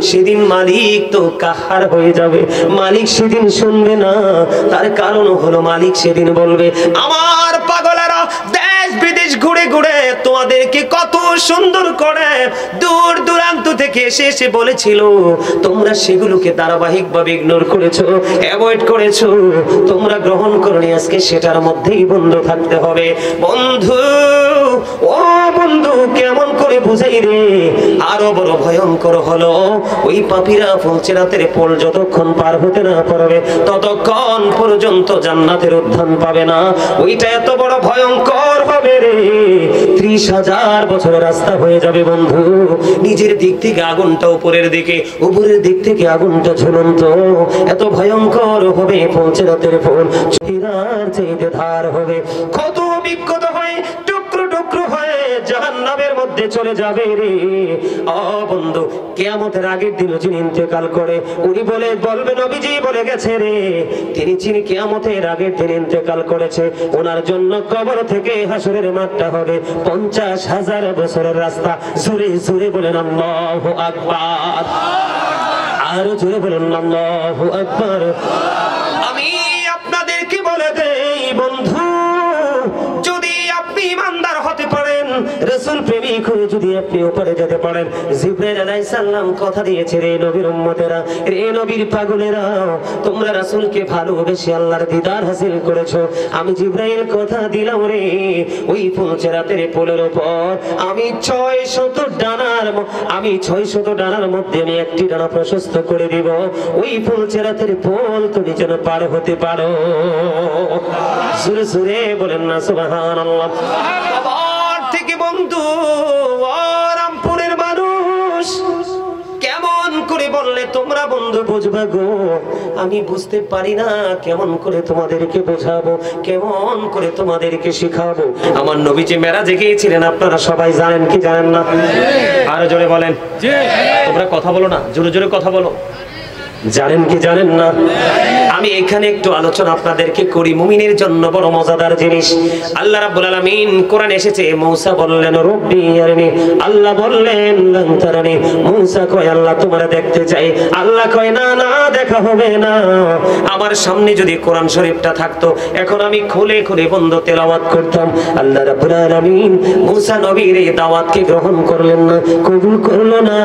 সেদিন মালিক তো কাহার হয়ে যাবে, মালিক সেদিন শুনবে না। তার কারণ হলো, মালিক সেদিন বলবে, আমার পাগলেরা দেশ বিদেশ ঘুরে ঘুরে তোমাদেরকে কত সুন্দর করে দূর দূরান্ত থেকে এসে এসে বলেছিল, তোমরা সেগুলোকে ধারাবাহিকভাবে ইগনোর করেছো, অ্যাভয়েড করেছো, তোমরা গ্রহণ করনি, আজকে সেটার মধ্যেই বন্ধ থাকতে হবে। বন্ধু, ও বন্ধু, কেমন করে বুঝাই রে? আরো বড় ভয়ঙ্কর হলো, ওই পাপীরা ফুলসিরাতের পোল যতক্ষণ পার হতে না পারবে, ততক্ষণ পর্যন্ত জান্নাতের উদ্যান পাবে না। ওইটা এত বড় ভয়ঙ্কর হবে রে, 30,000 বছরের রাস্তা হয়ে যাবে বন্ধু। নিজের দিক থেকে আগুনটা উপরের দিকে, উপরের দিক থেকে আগুনটা ঝুলন্ত, এত ভয়ঙ্কর হবে ফুলসিরাতের পোল, চুরার চাইতে ধার হবে, কত বিক্ষত হয়ে টুকরো টুকরো হয়ে জাহান্নামের মধ্যে চলে যাবে রে। ও বন্ধু, কিয়ামতের আগের দিন যিনি ইন্তেকাল করে, উনি বলবে নবীজি বলে গেছে রে, যিনি কিয়ামতের আগের দিন ইন্তেকাল করেছে, ওনার জন্য কবর থেকে হাসরের মাঠটা হবে 50,000 বছরের রাস্তা। জোরে জোরে বলেন আল্লাহু আকবার, আরো জোরে বলেন আল্লাহু আকবার। আমি আপনাদেরকে বলে দেই বন্ধু, যদি আপনি ইমানদার হতে পারেন, রাসূল প্রেমিক হয়ে যদি আপনি উপরে যেতে পারেন, জিবরাইল আলাইহিস সালাম কথা দিয়েছে, রে নবীর উম্মতেরা, রে নবীর পাগলেরা, তোমরা রাসূলকে ভালোবেসে আল্লাহর দিদার হাসিল করেছো, আমি জিবরাইল কথা দিলাম রে, ওই ফুলসিরাতের পোলের উপর আমি 600 ডানার মধ্যে আমি একটি ডানা প্রশস্ত করে দিব, ওই ফুলসিরাতের পোল তুমি যেন পার হতে পারো। সুরে সুরে বলেন না সুবহানাল্লাহ। থেকে বন্ধু, রামপুরের মানুষ, কেমন করে বললে তোমরা বন্ধু বুঝবা গো? আমি বুঝতে পারি না, কেমন করে তোমাদেরকে বোঝাবো, কেমন করে তোমাদেরকে শিখাবো। আমার নবীজি মেরাজে গিয়েছিলেন, আপনারা সবাই জানেন কি জানেন না? আরো জোরে বলেন। তোমরা কথা বলো না, জোরে জোরে কথা বলো। জানেন কি জানেন না? আমি এখানে একটু আলোচনা আপনাদেরকে করি, মুমিনের জন্য বড় মজাদার জিনিস। আল্লাহ রাব্বুল আলামিন কোরআন এসেছে, মূসা বললেন রব্বি আরনি, আল্লাহ বললেন লান তারানি। মূসা কয় আল্লাহ তোমারে দেখতে চাই। আল্লাহ কয় না না, দেখা হবে না। আমার সামনে যদি কোরআন শরীফটা থাকতো, এখন আমি খুলে খুলে বন্ধ তেলাওয়াত করতাম। আল্লাহ রাব্বুল আলামিন মূসা নবীর এই দাওয়াতকে গ্রহণ করলেন না, কবুল করলো না।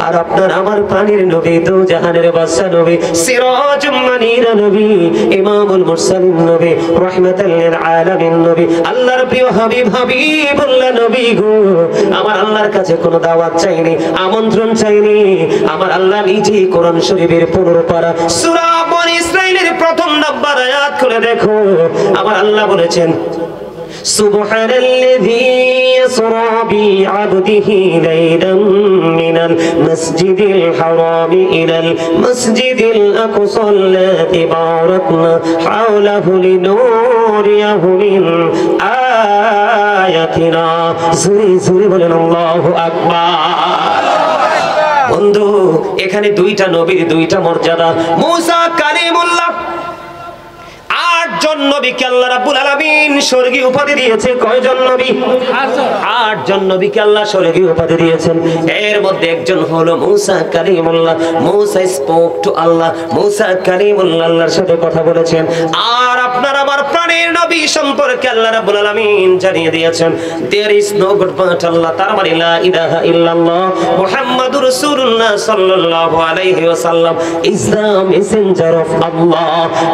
আর আপনার আমার পানির নবী, দু জাহানের বাদশা নবী, সিরাজুম মুনীর নবী, ইমামুল মুরসালিন নবী, রাহমাতাল লিল আলামিন নবী, আল্লাহর প্রিয় হাবিব হাবিবুল্লাহ নবী গো, আমার আল্লাহর কাছে কোনো দাওয়াত চাইনি, আমন্ত্রণ চাইনি। আমার আল্লাহ নিজেই কোরআন শরীফের 15 পারা সূরা বনী ইসরাঈলের প্রথম নাম্বার আয়াত খুলে দেখো, আমার আল্লাহ বলেছেন সুবহানাল্লাযী ইয়াসরা বি'আবদিহি লাইলাম মিনাল মাসজিদিল হারামি ইলাল মাসজিদিল আকসা আল্লাযী বারাকনা হাওলাহু লিনুরিয়াহু মিন আয়াতিনা। জোরে জোরে বলেন আল্লাহু আকবার। বন্ধু, এখানে দুইটা নবীর দুইটা মর্যাদা। মূসা কালিমুল্লাহ, 8 জন নবীকে আল্লাহ রাব্বুল আলামিন স্বর্গীয় উপাধি দিয়েছে। কয়জন নবী? 8 জন নবীকে আল্লাহ স্বর্গীয় উপাধি দিয়েছেন। এর মধ্যে একজন হলো মূসা কালিমুল্লাহ। মূসা স্পোক টু আল্লাহ, মূসা কালিমুল্লাহ, আল্লাহর সাথে কথা বলেছেন। আর আপনার আমার প্রাণের নবী সম্পর্কে আল্লাহ রাব্বুল আলামিন জানিয়ে দিয়েছেন there is no god but Allah, তার মানে লা ইলাহা ইল্লাল্লাহ মুহাম্মাদুর রাসূলুল্লাহ সাল্লাল্লাহু আলাইহি ওয়াসাল্লাম is the messenger of Allah।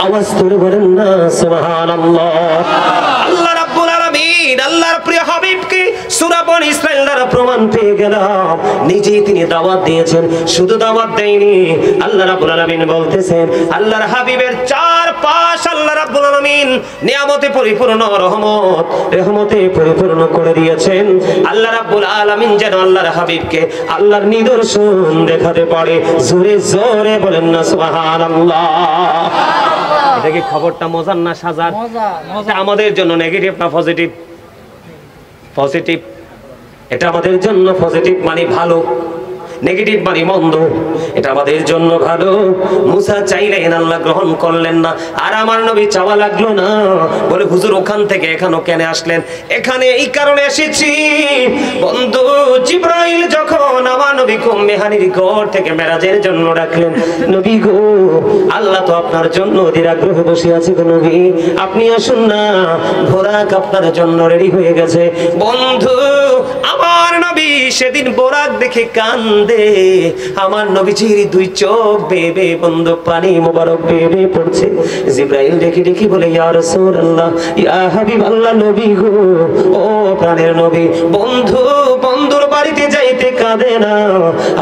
আওয়াজ করে বলেন না সুবহানাল্লাহ। আল্লাহ রাব্বুল আলামিন আল্লাহর প্রিয় হাবিবকে সূরা বনী ইসরাঈল দ্বারা প্রমাণ পেয়ে গেলাম, নিজেই তিনি দাওয়াত দিয়েছেন। শুধু দাওয়াত দেয়নি, আল্লাহ রাব্বুল আলামিন বলতেছেন আল্লাহর হাবিবের 4 পাশ আল্লাহ রাব্বুল আলামিন নিয়ামতে পরিপূর্ণ, রহমতে পরিপূর্ণ করে দিয়েছেন। আল্লাহ রাব্বুল আলামিন যেন আল্লাহর হাবিবকে আল্লাহর নিদর্শন দেখাতে পারে। জোরে জোরে বলেন না সুবহানাল্লাহ। এটা কি খবরটা মজার না সাজার? মজা। আমাদের জন্য নেগেটিভ না পজিটিভ? পজিটিভ। এটা আমাদের জন্য পজিটিভ মানে ভালো, নেগেটিভ মানে মন্দ। এটা আমাদের জন্য ভালো। মূসা চাইলেন, আল্লাহ গ্রহণ করলেন না। আর আমার নবী চাওয়া লাগলো না, বলে হুজুর ওখান থেকে এখানে কেন আসলেন? এখানে এই কারণে এসেছি বন্ধু, জিবরাইল যখন আমার নবীকে মেহানির ঘর থেকে মেরাজের জন্য ডাকলেন, নবী গো আল্লাহ তো আপনার জন্য অধীর আগ্রহে বসে আছে গো নবী, আপনি আসুন না, বোরাক আপনার জন্য রেডি হয়ে গেছে। বন্ধু, আমার নবী সেদিন বোরাক দেখে কান্দে। আমার নবীজির 2 চোখ বেবে বন্ধু পানি মোবারক বেবে পড়ছে। জিবরাইল ডেকে ডেকে বলে ইয়া রাসূলুল্লাহ, ইয়া হাবিবাল্লাহ, নবী গো, ও প্রাণের নবী, বন্ধুর বাড়িতে যাইতে কাঁদে না,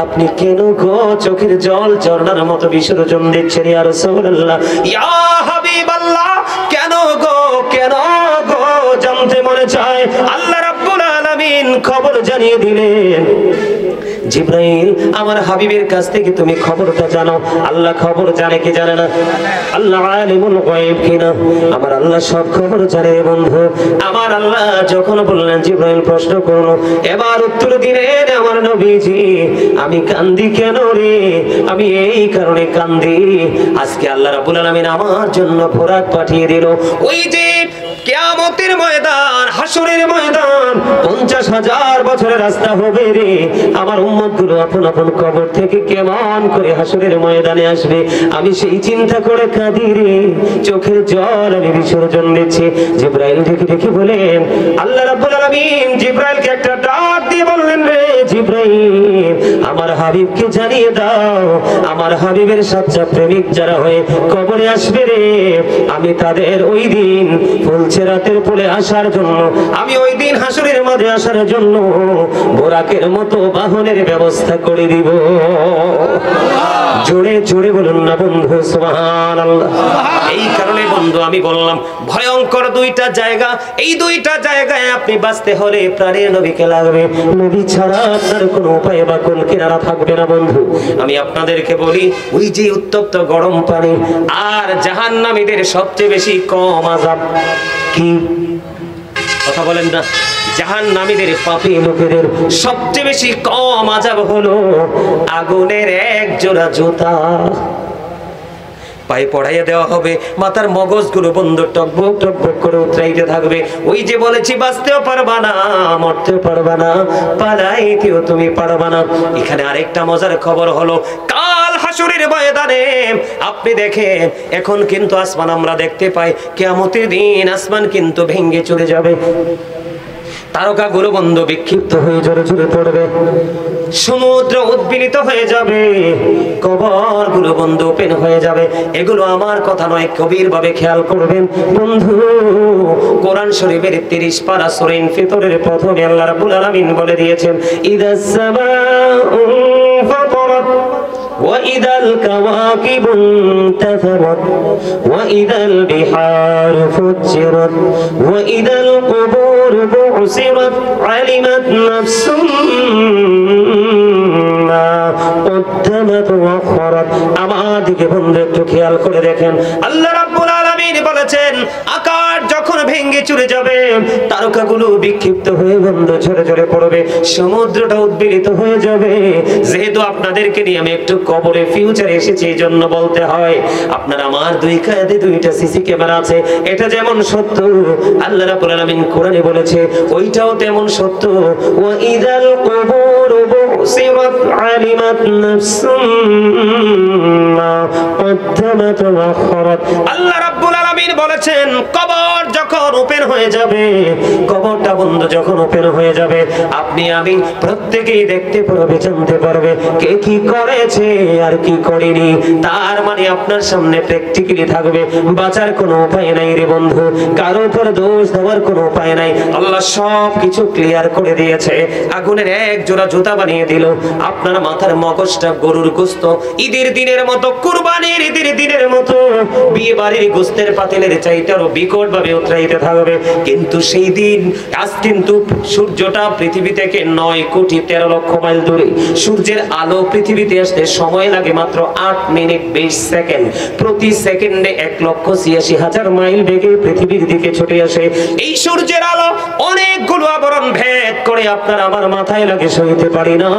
আপনি কেন গো চোখের জল ঝরনার মতো বিসর্জন দিচ্ছেন? ইয়া রাসূলুল্লাহ, ইয়া হাবিবাল্লাহ, কেন গো জানতে মনে চায়। আল্লাহ রাব্বুল আলামিন খবর জানিয়ে দিলেন, জিবরাইল আমার হাবিবের কাছ থেকে তুমি খবরটা জানো। আল্লাহ খবর জানে কি জানে না? আল্লাহ আলিমুল গায়ব কিনা? আমার আল্লাহ সব খবর জানে বন্ধু। আমার আল্লাহ যখন বললেন, জিবরাইল প্রশ্ন করলো, এবার উত্তর দিলেন আমার নবীজি, আমি কান্দি কেন রে? আমি এই কারণে কান্দি, আজকে আল্লাহ রাব্বুল আলামিন আমার জন্য বোরাক পাঠিয়ে দিল। ওই যে কিয়ামতের ময়দান, হাসরের ময়দান, 50,000 বছরের রাস্তা হবে রে। আমার উম্মতগুলো আপন আপন কবর থেকে কেমন করে হাসরের ময়দানে আসবে, আমি সেই চিন্তা করে কাঁদি রে, চোখের জল আমি বিসর্জন দিচ্ছি। জিবরাইল ডেকে ডেকে বলেন, আল্লাহ রাব্বুল আলামিন জিবরাইলকে একটা ডাক দিয়ে বললেন, রে জিবরাইল, আমার হাবিবকে জানিয়ে দাও, আমার হাবিবের সাচ্চা প্রেমিক যারা হয়ে কবরে আসবে রে, আমি তাদের ওই দিন রাতের পরে আসার জন্য, আমি ওই দিন হাসরের মাঝে আসার জন্য বোরাকের মতো বাহনের ব্যবস্থা করে দিব। জোরে জোরে বলুন না বন্ধু সুবহানাল্লাহ। এই কারণে বন্ধু আমি বললাম, ভয়ঙ্কর 2টা জায়গা, এই 2টা জায়গায় আপনি বাঁচতে হলে প্রাণের নবীকে লাগবে। নবী ছাড়া আপনার কোনো উপায় বা কোন কিনারা থাকবে না বন্ধু। আমি আপনাদেরকে বলি, ওই যে উত্তপ্ত গরম পানি আর জাহান্নামীদের সবচেয়ে বেশি কম আযাব কি? কথা বলেন না। জাহান্নামীদের পাপী লোকেদের সবচেয়ে বেশি কম আযাব হলো আগুনের 1 জোড়া জুতা। পায়ে পড়াইয়া দেওয়া হবে, মাথার মগজগুলো বন্ধ টকবক টকবক করে উতরাইতে থাকবে। ওই যে বলেছি বাঁচতেও পারবা না, মরতেও পারবা না, পালাইতেও তুমি পারবা না। এখানে আরেকটা মজার খবর হলো, কাল হাসরের ময়দানে আপনি দেখেন, এখন কিন্তু আসমান আমরা দেখতে পাই, কিয়ামতের দিন আসমান কিন্তু ভেঙে চলে যাবে, তারকাগুলো বন্ধ বিক্ষিপ্ত হয়ে জোরে জোরে পড়বে, সমুদ্র উদ্বেলিত হয়ে যাবে, কবরগুলো বন্ধ ওপেন হয়ে যাবে। এগুলো আমার কথা নয়, কবির ভাবে খেয়াল করবেন বন্ধু। কোরআন শরীফের 30 পারা সূরা ইনফিতরের প্রথমে আল্লাহ রাব্বুল আলামিন বলে দিয়েছেন, ইদাস সামাউ ফাতারাত وإذا الكواكب انتثرت وإذا البحار فجرت وإذا القبور بعثرت علمت نفس ما قدمت وأخرت। আমার দিকে বন্ধু একটু খেয়াল করে দেখেন, আল্লাহ রাব্বুল আলামিন বলেছেন আকাশ যখন ভেঙে চুরে যাবে, তারকাগুলো বিক্ষিপ্ত হয়ে বন্ধ ঝরে ঝরে পড়বে, সমুদ্রটা উদ্বেলিত হয়ে যাবে। যেহেতু আপনাদেরকে নিয়ে আমি একটু কবরে ফিউচারে এসেছি, এই জন্য বলতে হয়, আপনার আমার দুই কাঁধে দুইটা সিসি ক্যামেরা আছে, এটা যেমন সত্য আল্লাহ রাব্বুল আলামিন কোরআনে বলেছে, ওইটাও তেমন সত্য। ওয়া ইদাল কুবুর বুসিরাত আলিমাত নাফসুম মা কদ্দামাত ওয়া আখরাত। আল্লাহ রাব্বুল আলামিন বলেছেন কবর যখন ওপেন হয়ে যাবে, কবরটা বন্ধ যখন ওপেন হয়ে যাবে, আপনি আমি প্রত্যেকেই দেখতে পারবে, জানতে পারবে কে কি করেছে আর কি করেনি। তার মানে আপনার সামনে প্র্যাকটিক্যালি থাকবে, বাঁচার কোনো উপায় নাই রে বন্ধু, কারো উপর দোষ দেওয়ার কোনো উপায় নাই। আল্লাহ সব কিছু ক্লিয়ার করে দিয়েছে, আগুনের এক জোড়া জুতা বানিয়ে দিল, আপনার মাথার মগজটা গরুর গোশত ঈদের দিনের মতো, কুরবানির ঈদের দিনের মতো, বিয়ে বাড়ির গোশতের পাতিলের চাইতে আরো বিকট ভাবে উতরাইতে থাকবে। কিন্তু সেই দিন, আজ কিন্তু সূর্যটা পৃথিবী থেকে 9,13,00,000 মাইল দূরে, সূর্যের আলো পৃথিবীতে আসতে সময় লাগে মাত্র 8 মিনিট 20 সেকেন্ড। প্রতি সেকেন্ডে 1,86,000 মাইল বেগে পৃথিবীর দিকে ছুটে আসে। এই সূর্যের আলো অনেকগুলো আবরণ ভেদ করে আপনার আমার মাথায় লাগে, সইতে পারি না।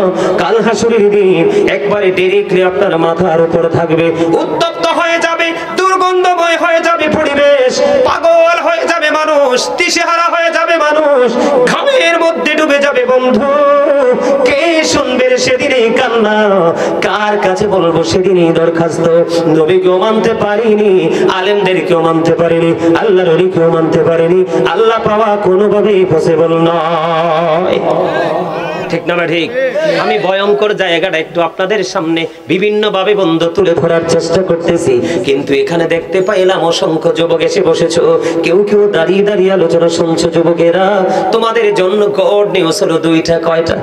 কাল হাসরের দিন একবারে ডিরেক্টলি আপনার মাথার উপর থাকবে, উত্তপ্ত হয়ে যাবে, দুর্গন্ধময় হয়ে যাবে পরিবেশ, পাগল হয়ে যাবে মানুষ, দিশেহারা হয়ে যাবে মানুষ, ঘামের মধ্যে ডুবে যাবে বন্ধু। কে শুনবে সেদিনই কান্না, কার কাছে বলবো সেদিনই দরখাস্ত। নবীকেও মানতে পারিনি, আলেমদেরকেও মানতে পারিনি, আল্লাহর ওলিকেও মানতে পারিনি, আল্লাহ পাওয়া কোনোভাবেই পসিবল নয়। ঠিক না ঠিক? আমি ভয়ঙ্কর জায়গাটা একটু আপনাদের সামনে বিভিন্ন ভাবে বন্ধ তুলে ধরার চেষ্টা করতেছি, কিন্তু এখানে দেখতে পাইলাম অসংখ্য যুবক এসে বসেছো, কেউ কেউ দাঁড়িয়ে দাঁড়িয়ে আলোচনা শুনছো। যুবকেরা, তোমাদের জন্য গড নিউজ হলো দুইটা। কয়টা?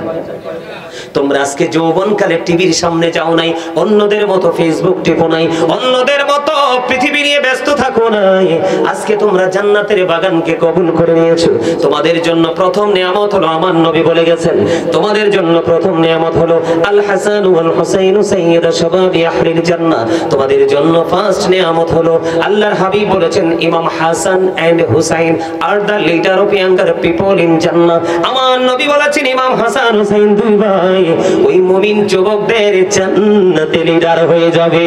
তোমরা আজকে যৌবনকালে টিভির সামনে যাও নাই, অন্যদের মতো ফেসবুক টিপো নাই, অন্যদের মতো পৃথিবী নিয়ে ব্যস্ত থাকো নাই, আজকে তোমরা জান্নাতের বাগানকে কবুল করে নিয়েছো। তোমাদের জন্য প্রথম নিয়ামত হলো, আমার নবী বলে গেছেন, তোমাদের জন্য প্রথম নিয়ামত হলো আল হাসান ওয়াল হুসাইন সাইয়্যিদা শাবাবি আহলিল জান্নাহ। তোমাদের জন্য ফার্স্ট নিয়ামত হলো, আল্লাহর হাবিব বলেছেন, Imam Hasan and Husain are the leader of younger people in Jannah. আমার নবী বলেছেন, ইমাম হাসান হুসাইন দুই ভাই ওই মুমিন যুবকদের জান্নাতে লিডার হয়ে যাবে।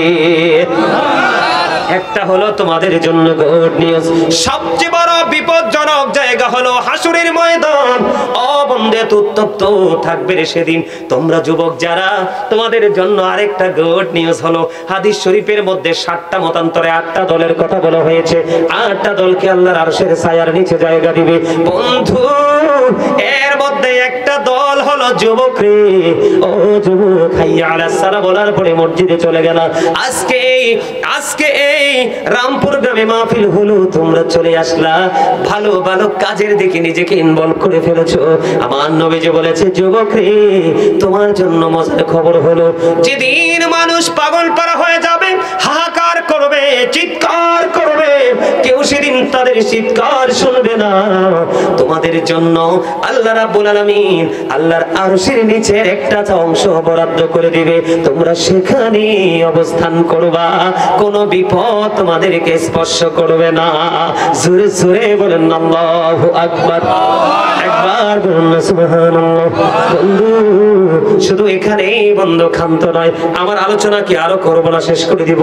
একটা হলো তোমাদের জন্য গুড নিউজ। সবচেয়ে বড় বিপজ্জনক জায়গা হলো হাসরের ময়দান, অবন্ধে উত্তপ্ত থাকবে সেদিন। তোমরা যুবক যারা, তোমাদের জন্য আরেকটা গুড নিউজ হলো, হাদিস শরীফের মধ্যে 7টা মতান্তরে 8টা দলের কথা বলা হয়েছে। 8টা দলকে আল্লাহর আরশের ছায়ার নিচে জায়গা দিবে বন্ধু। এর মধ্যে একটা দল হলো যুবক রে, ও যুবক, হাইয়া আলাস সালাহ বলার পরে মসজিদে চলে গেল। আজকে এই রামপুর গ্রামে মাহফিল হলো, তোমরা চলে আসলা, ভালো ভালো কাজের দিকে নিজেকে ইনভলভ করে ফেলেছো। আমার নবী যে বলেছে, যুবক রে, তোমার জন্য মজার খবর হলো, যেদিন মানুষ পাগল পারা হয়ে যাবে, হাহাকার করবে, চিৎকার করবে, কেউ সেদিন তাদের চিৎকার শুনবে না। তোমাদের জন্য আল্লাহ রাব্বুল আলামিন আল্লাহর আরশের নিচের একটা অংশ বরাদ্দ করে দিবে, তোমরা সেখানে অবস্থান করবা। কোনো বিপদ তোমাদেরকে স্পর্শ করবে না। জোরে জোরে বলেন আল্লাহু আকবার। একবার বলুন সুবহানাল্লাহ। বন্ধু শুধু এখানেই বন্ধু ক্ষান্ত নয়, আমার আলোচনা কি আরো করবো না, শেষ করে দিব?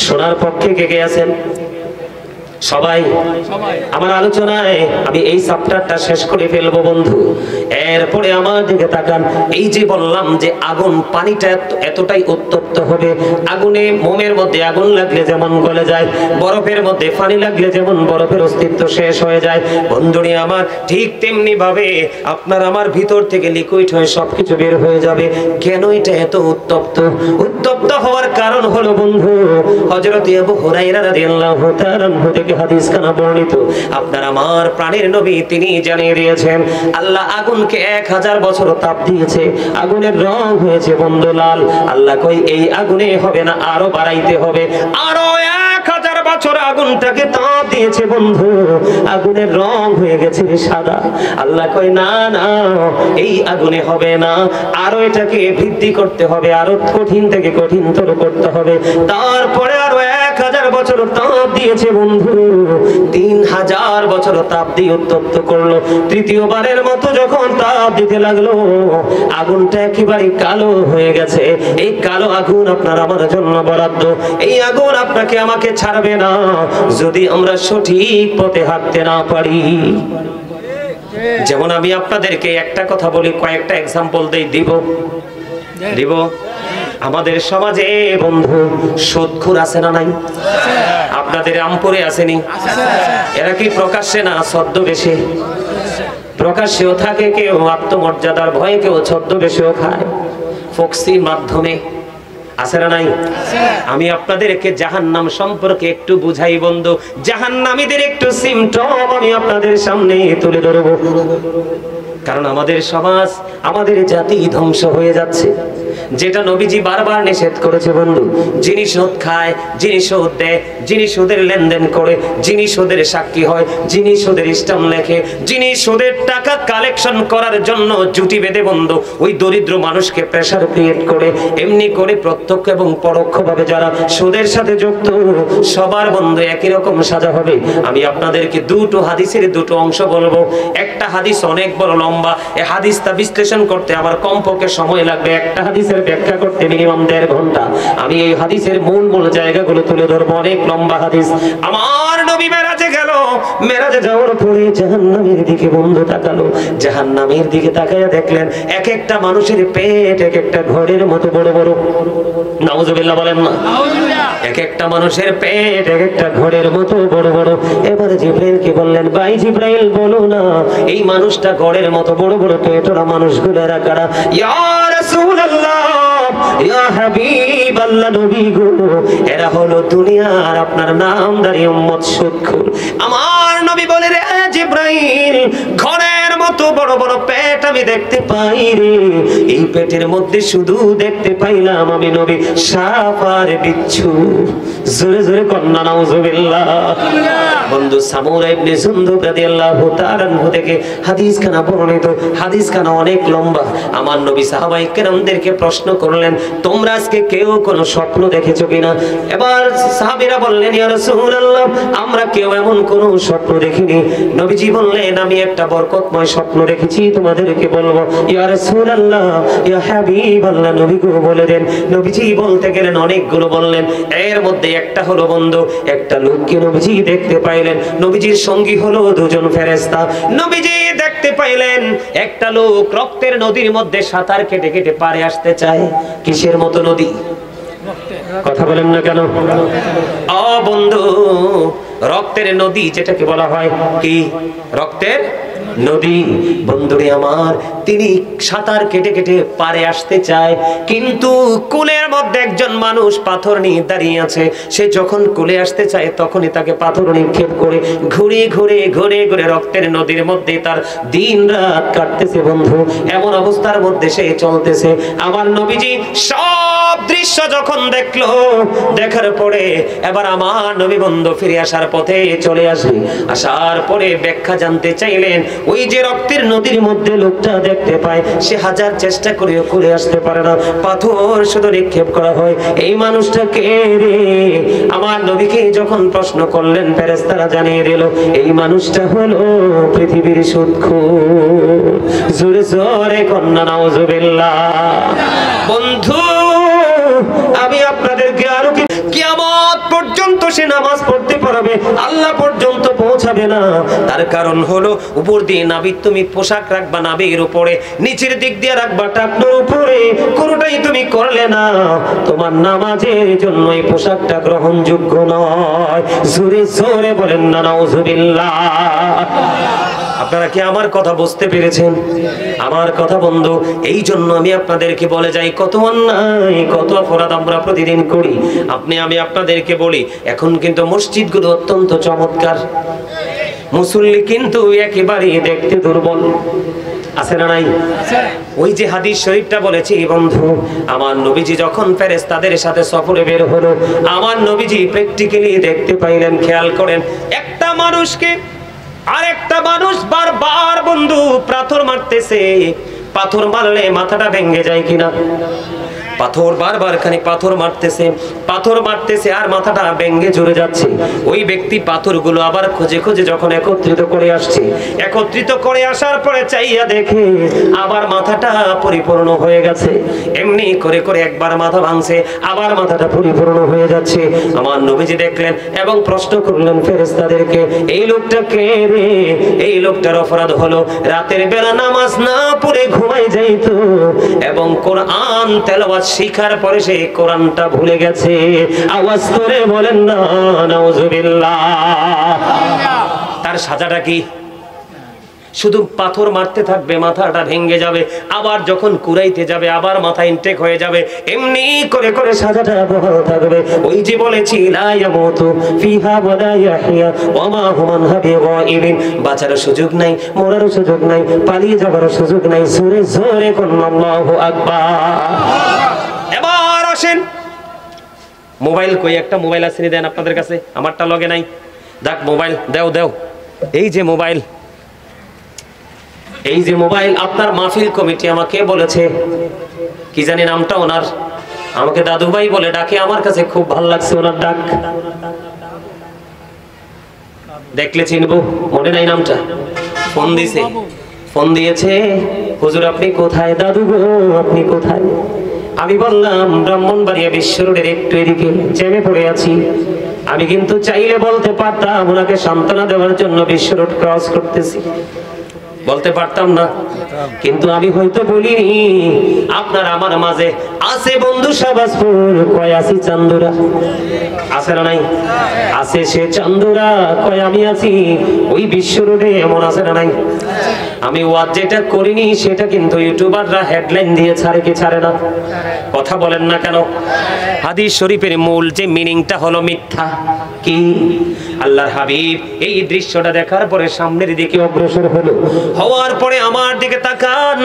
শোনার পক্ষে কে কে আছেন? সবাই? আমার আলোচনায় আমি এই চ্যাপ্টারটা শেষ করে ফেলবো বন্ধু। এরপরে আমার দিকে তাকান। এই যে বললাম যে আগুন, পানিটা এতটাই উত্তপ্ত হবে, আগুনে মোমের মধ্যে আগুন লাগলে যেমন গলে যায়, বরফের মধ্যে পানি লাগলে যেমন বরফের অস্তিত্ব শেষ হয়ে যায়, বন্ধুরি আমার ঠিক তেমনি ভাবে আপনার আমার ভিতর থেকে লিকুইড হয়ে সবকিছু বের হয়ে যাবে। কেন এটা এত উত্তপ্ত? উত্তপ্ত হওয়ার কারণ হলো বন্ধু, হযরত আবু হুরায়রা রাদিয়াল্লাহু তাআলা থেকে হাদিস খানা বর্ণিত, আপনার আমার প্রাণের নবী তিনি জানিয়ে দিয়েছেন আল্লাহ আগুনকে 1000 বছর তাপ দিয়েছে, আগুনের রং হয়েছে বন্ধু লাল। আল্লাহ কই এই আগুনে হবে না, আরো বাড়াইতে হবে, আরো 1000 বছর আগুনটাকে তাপ দিয়েছে বন্ধু, আগুনের রং হয়ে গেছে সাদা। আল্লাহ কই না না, এই আগুনে হবে না, আরো এটাকে বৃদ্ধি করতে হবে, আরো কঠিন থেকে কঠিনতর করতে হবে। তারপরে আরো 1000 বছর তাপ দিয়েছে বন্ধু, 3000 বছর তাপ দিয়ে উত্তপ্ত করলো। তৃতীয়বারের মতো যখন তাপ দিতে লাগলো, আগুনটা একেবারে কালো হয়ে গেছে। এই কালো আগুন আপনার আমার জন্য বরাদ্দ। এই আগুন আপনাকে আমাকে ছাড়বে না যদি আমরা সঠিক পথে হাঁটতে না পারি। যেমন আমি আপনাদেরকে একটা কথা বলি, কয়েকটা এক্সাম্পল দিব। আমাদের সমাজে বন্ধু সুদখোর আছে না নাই? আপনাদের আমপুরে আসেনি? এরা কি প্রকাশ্যে না ছদ্মবেশে? প্রকাশ্যেও থাকে, কেউ আত্মমর্যাদার ভয়ে, কেউ ছদ্মবেশেও খায়, ফক্সির মাধ্যমে। আছে না নাই? আমি আপনাদেরকে জাহান্নাম সম্পর্কে একটু বুঝাই বন্ধু। জাহান্নামীদের একটু সিমটম আমি আপনাদের সামনে তুলে ধরবো, কারণ আমাদের সমাজ, আমাদের জাতি ধ্বংস হয়ে যাচ্ছে। যেটা নবীজি বারবার নিষেধ করেছে বন্ধু, যিনি সুদ খায়, যিনি সুদ দেয়, যিনি সুদের লেনদেন করে, যিনি সুদের সাক্ষী হয়, যিনি সুদের স্ট্যাম্প লেখে, যিনি সুদের টাকা কালেকশন করার জন্য জুটি বেঁধে বন্ধু ওই দরিদ্র মানুষকে প্রেসার ক্রিয়েট করে, এমনি করে প্রত্যক্ষ এবং পরোক্ষভাবে যারা সুদের সাথে যুক্ত, সবার বন্ধু একই রকম সাজা হবে। আমি আপনাদেরকে দুটো হাদিসের দুটো অংশ বলবো। একটা হাদিস অনেক বড় লম্বা, এই হাদিসটা বিশ্লেষণ করতে আমার কমপক্ষে সময় লাগবে, একটা হাদিসের ব্যাখ্যা করতে মিনিমাম 1.5 ঘন্টা। আমি এই হাদিসের মূল জায়গাগুলো তুলে ধরবো, অনেক লম্বা হাদিস। আমার নবী মেরাজে গেল, মেরাজে যাওয়ার পরে জাহান্নামের দিকে বন্ধু তাকালো, জাহান্নামের দিকে তাকায়া দেখলেন এক একটা মানুষের পেট এক একটা ঘরের মতো বড় বড়। নাউজুবিল্লাহ বলেন না? এক একটা মানুষের পেট এক একটা ঘরের মতো বড় বড়। এবারে জিবরাইলকে বললেন, ভাই জিবরাইল বলো না এই মানুষটা ঘরের মতো বড় বড় পেট ওরা মানুষগুলোরা কারা? ইয়া রাসূলুল্লাহ, ইয়া হাবিবাল্লাহ, নবী গো, এরা হলো দুনিয়ার আপনার নামদারি উম্মত সুদখোর। আমার নবী বলে, রে জিবরাইল, ঘরের মতো বড় বড় পেট আমি দেখতে পাই রে, এই পেটের মধ্যে শুধু দেখতে পাইলাম আমি নবী সাপ আর বিচ্ছু। জোরে জোরে কন্যা নাউজুবিল্লাহ। বন্ধু সামুরা ইবনে জুনদুব রাদিয়াল্লাহু তাআলা থেকে হাদিস খানা বর্ণিত, হাদিস খানা অনেক লম্বা। আমার নবী সাহাবায়ে কেরামদেরকে প্রশ্ন করলেন, তোমরা আজকে কেউ কোনো স্বপ্ন দেখেছো কিনা? এবার সাহাবীরা বললেন, ইয়া রাসূলুল্লাহ, আমরা কেউ এমন কোনো স্বপ্ন দেখিনি। নবীজি বললেন, আমি একটা বরকতময় স্বপ্ন দেখেছি, তোমাদেরকে বলবো। ইয়া রাসূলুল্লাহ, ইয়া হাবিবাল্লাহ, নবী গো বলে দেন। নবীজি বলতে গেলেন, অনেকগুলো বললেন। এর মধ্যে একটা হলো বন্ধু, একটা লোককে নবীজি দেখতে পাইলেন, নবীজির সঙ্গী হলো দুজন ফেরেশতা। নবীজি দেখতে পাইলেন একটা লোক রক্তের নদীর মধ্যে সাঁতার কেটে কেটে পারে আসতে চায়। কিসের মতো নদী? কথা বলেন না কেন? ও বন্ধু, রক্তের নদী যেটাকে বলা হয় কি? রক্তের নদী। বন্ধুরে আমার, তিনি সাঁতার কেটে কেটে পারে আসতে চায়, কিন্তু কুলের মধ্যে একজন মানুষ পাথর নিয়ে দাঁড়িয়ে আছে। সে যখন কুলে আসতে চায় তখনই তাকে পাথর নিক্ষেপ করে ঘুরে ঘুরে ঘুরে ঘুরে রক্তের নদীর মধ্যে তার দিন রাত কাটতেছে বন্ধু। এমন অবস্থার মধ্যে সে চলতেছে। আমার নবীজি সব সব দৃশ্য যখন দেখলো, দেখার পরে এবার আমার নবী বন্ধু ফিরে আসার পথে চলে আসে। আসার পরে ব্যাখ্যা জানতে চাইলেন। ওই যে রক্তের নদীর মধ্যে লোকটা দেখতে পায়, সে হাজার চেষ্টা করেও করে আসতে পারে না, পাথর শুধু নিক্ষেপ করা হয়। এই মানুষটা কে রে? আমার নবীকে যখন প্রশ্ন করলেন, ফেরেশতারা জানিয়ে দিল এই মানুষটা হলো পৃথিবীর সুদখোর। জোরে জোরে কন্যা নাউজুবিল্লাহ। বন্ধু, আমি আপনাদেরকে আরো কিয়ামত পর্যন্ত সে নামাজ পড়তে পারবে, আল্লাহ পর্যন্ত পৌঁছাবে না। তার কারণ হলো উপর দিয়ে নাবির তুমি পোশাক রাখবা নাবির উপরে, নিচের দিক দিয়ে রাখবা টাকনোর উপরে, কোনোটাই তুমি করলে না, তোমার নামাজের জন্য এই পোশাকটা গ্রহণযোগ্য নয়। জোরে জোরে বলেন না নাউজুবিল্লাহ। আপনারা কি আমার কথা বুঝতে পেরেছেন? আমার কথা বন্ধু, এই জন্য আমি আপনাদেরকে বলে যাই, কত অন্যায়, কত অপরাধ আমরা প্রতিদিন করি। আমি আপনাদেরকে বলি, এখন কিন্তু মসজিদগুলো অত্যন্ত চমৎকার, মুসল্লি কিন্তু একেবারেই দেখতে দুর্বল, আছে না নাই? ওই যে হাদিস শরীফটা বলেছি বন্ধু, আমার নবীজি যখন ফেরেশতাদের সাথে সফরে বের হলো, আমার নবীজি প্র্যাকটিক্যালি দেখতে পাইলেন। খেয়াল করেন, একটা মানুষকে আরেকটা মানুষ বারবার বন্ধু পাথর মারতেছে। পাথর মারলে মাথাটা ভেঙে যায় কিনা? পাথর বারবার খানি পাথর মারতেছে আর মাথাটা ভেঙে ঝরে যাচ্ছে। ওই ব্যক্তি পাথরগুলো আবার খুঁজে খুঁজে যখন একত্রিত করে আসছে, একত্রিত করে আসার পরে চাইয়া দেখে আবার মাথাটা পরিপূর্ণ হয়ে গেছে। এমনি করে করে একবার মাথা ভাঙছে, আবার মাথাটা পরিপূর্ণ হয়ে যাচ্ছে। আমার নবীজি দেখলেন এবং প্রশ্ন করলেন ফেরেশতাদেরকে, এই লোকটা কে রে? এই লোকটার অপরাধ হলো রাতের বেলা নামাজ না পড়ে ঘুমাই যাইতো এবং কোরআন তেলাওয়াত শিখার পরে সে কোরআনটা ভুলে গেছে। আওয়াজ করে বলেন না নাউজুবিল্লাহ। তার সাজাটা কি? শুধু পাথর মারতে থাকবে, মাথাটা ভেঙে যাবে, আবার যখন কুরাইতে যাবে আবার মাথা ইনটেক হয়ে যাবে, এমনি করে করে সাজাটা বহাল থাকবে। ওই যে বলেছি, লা ইয়ামুতু ফিহা ওয়া লা ইয়াহইয়া ওয়া মা হুম বিগাইবিন, বাঁচার সুযোগ নাই, মরার সুযোগ নাই, পালিয়ে যাওয়ার সুযোগ নাই। জোরে জোরে কোন আল্লাহু আকবার। এবার আসেন, মোবাইল কই? একটা মোবাইল আছে, দেন আপনাদের কাছে, আমারটা লগে নাই। দেখ মোবাইল দেও। এই যে মোবাইল, এই যে মোবাইল আপনার মাহফিল কমিটি আমাকে বলেছে, কি জানি নামটা ওনার, আমাকে দাদু ভাই বলে ডাকে, আমার কাছে খুব ভালো লাগছে ওনার ডাক, দেখলে চিনবো, মনে নাই নামটা। ফোন দিয়েছে, হুজুর আপনি কোথায়? দাদু গো আপনি কোথায়? আমি বললাম ব্রাহ্মণবাড়িয়া বিশ্ব রোডের একটু এদিকে জ্যামে পড়ে আছি। আমি কিন্তু চাইলে বলতে পারতাম ওনাকে সান্ত্বনা দেওয়ার জন্য বিশ্ব রোড ক্রস করতেছি, বলতে পারতাম না, কিন্তু আমি হয়তো বলিনি। আপনার আমার মাঝে আছে বন্ধু শাহবাজপুর, কয় আছি চান্দুরা, আছে না নাই? আছে সে চান্দুরা, কয় আমি আছি ওই বিশ্ব রোডে, এমন আছে না নাই? আমি ওয়াজ যেটা করিনি সেটা কিন্তু ইউটিউবাররা হেডলাইন দিয়ে ছাড়ে কি ছাড়ে না? কথা বলেন না কেন? হাদিস শরীফের মূল যে মিনিংটা হলো মিথ্যা। কি? আল্লাহর হাবিব এই দৃশ্যটা দেখার পরে সামনের দিকে অগ্রসর হলো, হওয়ার পরে আমার দিকে তাকান,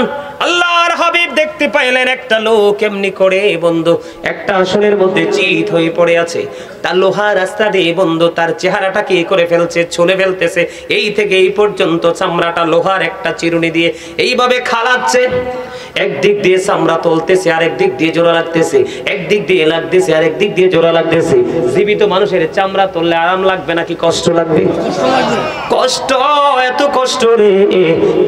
আল্লাহর হাবিব দেখতে পাইলেন একটা লোক এমনি করে বন্ধু একটা আসনের মধ্যে চিত হয়ে পড়ে আছে। তার লোহা রাস্তা দিয়ে বন্ধু তার চেহারাটাকে করে ফেলছে, ছুলে ফেলতেছে, এই থেকে এই পর্যন্ত চামড়াটা লোহার একটা চিরুনি দিয়ে এইভাবে খালাচ্ছে। একদিক দিয়ে চামড়া তুলতেছে, আরেক দিক দিয়ে জোড়া লাগতেছে, একদিক দিয়ে লাগতেছে, আরেক দিক দিয়ে জোড়া লাগতেছে। জীবিত মানুষের চামড়া তুললে আরাম লাগবে নাকি কষ্ট লাগবে? কষ্ট, এত কষ্ট রে,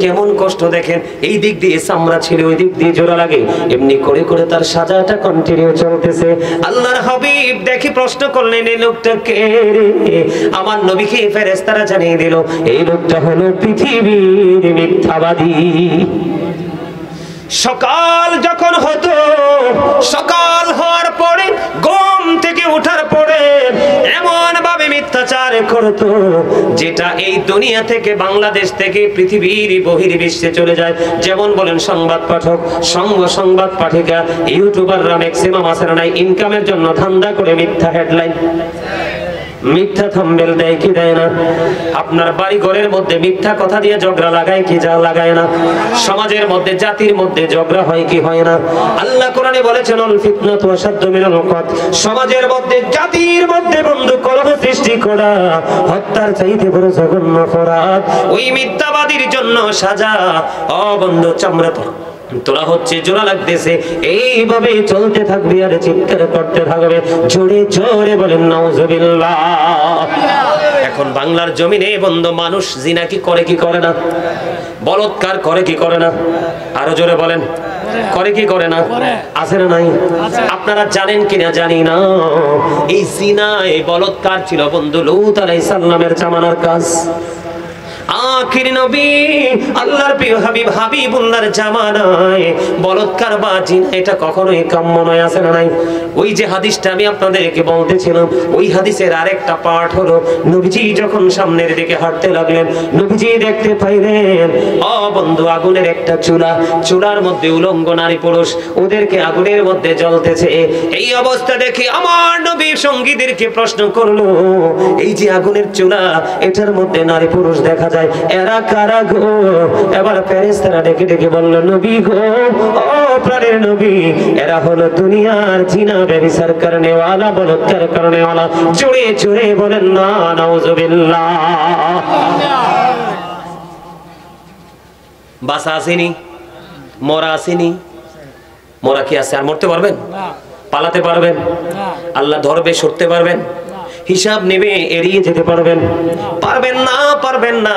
কেমন কষ্ট দেখেন। এই দিক দিয়ে চামড়া ছিঁড়ে ওই দিক দিয়ে জোড়া লাগে, এমনি করে করে তার সাজাটা কন্টিনিউ চলতেছে। আল্লাহর হাবিব দেখি প্রশ্ন করলেন, এই লোকটা কে রে? আমার নবীকে ফেরেশতারা জানিয়ে দিল, এই লোকটা হলো পৃথিবীর মিথ্যাবাদী। সকাল যখন হতো, সকাল হওয়ার পরে ঘুম থেকে ওঠার পরে এমন ভাবে মিথ্যাচার করতো যেটা এই দুনিয়া থেকে, বাংলাদেশ থেকে পৃথিবীর বহির্বিশ্বে চলে যায়। যেমন বলেন সংবাদ পাঠক, সংবাদ পাঠিকা, ইউটিউবাররা ম্যাক্সিমাম আছে না নাই ইনকামের জন্য ধান্দা করে মিথ্যা হেডলাইন। মিথ্যা থাম্বেল দেয় কি দেয় না? আপনার বাড়ি ঘরের মধ্যে মিথ্যা কথা দিয়ে ঝগড়া লাগায় কি যা লাগায় না? সমাজের মধ্যে জাতির মধ্যে ঝগড়া হয় কি হয় না? আল্লাহ কোরআনে বলেছেন আল ফিতনাতু আশাদ্দু মিনাল কতল। সমাজের মধ্যে জাতির মধ্যে বন্ধু কলহ সৃষ্টি করা হত্যার চাইতে বড় জঘন্য অপরাধ। ওই মিথ্যাবাদীর জন্য সাজা ও বন্ধু চামড়া তোরা হচ্ছে জোড়া লাগতেছে, এইভাবে চলতে থাকবে আর চিৎকার করতে থাকবে, জোরে জোরে বলেন নাউজুবিল্লাহ। এখন বাংলার জমিনে বন্ধু মানুষ জিনা কি করে কি করে না? বলৎকার করে কি করে না? আরো জোরে বলেন, করে কি করে না? আছে না নাই? আপনারা জানেন কিনা জানি না, এই জিনা এই বলৎকার ছিল বন্ধু লূত আলাইহিস সালামের জামানার কাজ। আখির নবী আল্লাহর প্রিয় হাবিব হাবিবুল্লাহর জামানায় বলৎকার বা জিনা এটা কখনোই কাম্য নয়। আছে না নাই? ওই যে হাদিসটা আমি আপনাদেরকে বলতেছিলাম, ওই হাদিসের আরেকটা পার্ট হলো নবীজি যখন সামনের দিকে হাঁটতে লাগলেন, নবীজি দেখতে পাইলেন ও বন্ধু আগুনের একটা চুলা, চুলার মধ্যে উলঙ্গ নারী পুরুষ ওদেরকে আগুনের মধ্যে জ্বলতেছে। এই অবস্থা দেখে আমার নবী সঙ্গীদেরকে প্রশ্ন করলো, এই যে আগুনের চুলা এটার মধ্যে নারী পুরুষ দেখা যায়, এরা কারা গো? এবার ফেরেশতারা ডেকে ডেকে বলল, নবী গো, ও প্রাণের নবী, এরা হলো দুনিয়ার জিনা ব্যভিচার করনে ওয়ালা, বলৎকার করনে ওয়ালা। জোরে জোরে বলেন না নাউজুবিল্লাহ। বাসা আসেনি, মরা আসেনি। মরা কি আছে? আর মরতে পারবেন? পালাতে পারবেন? আল্লাহ ধরবে সরতে পারবেন? হিসাব নেবে এড়িয়ে যেতে পারবেন? পারবেন না, পারবেন না।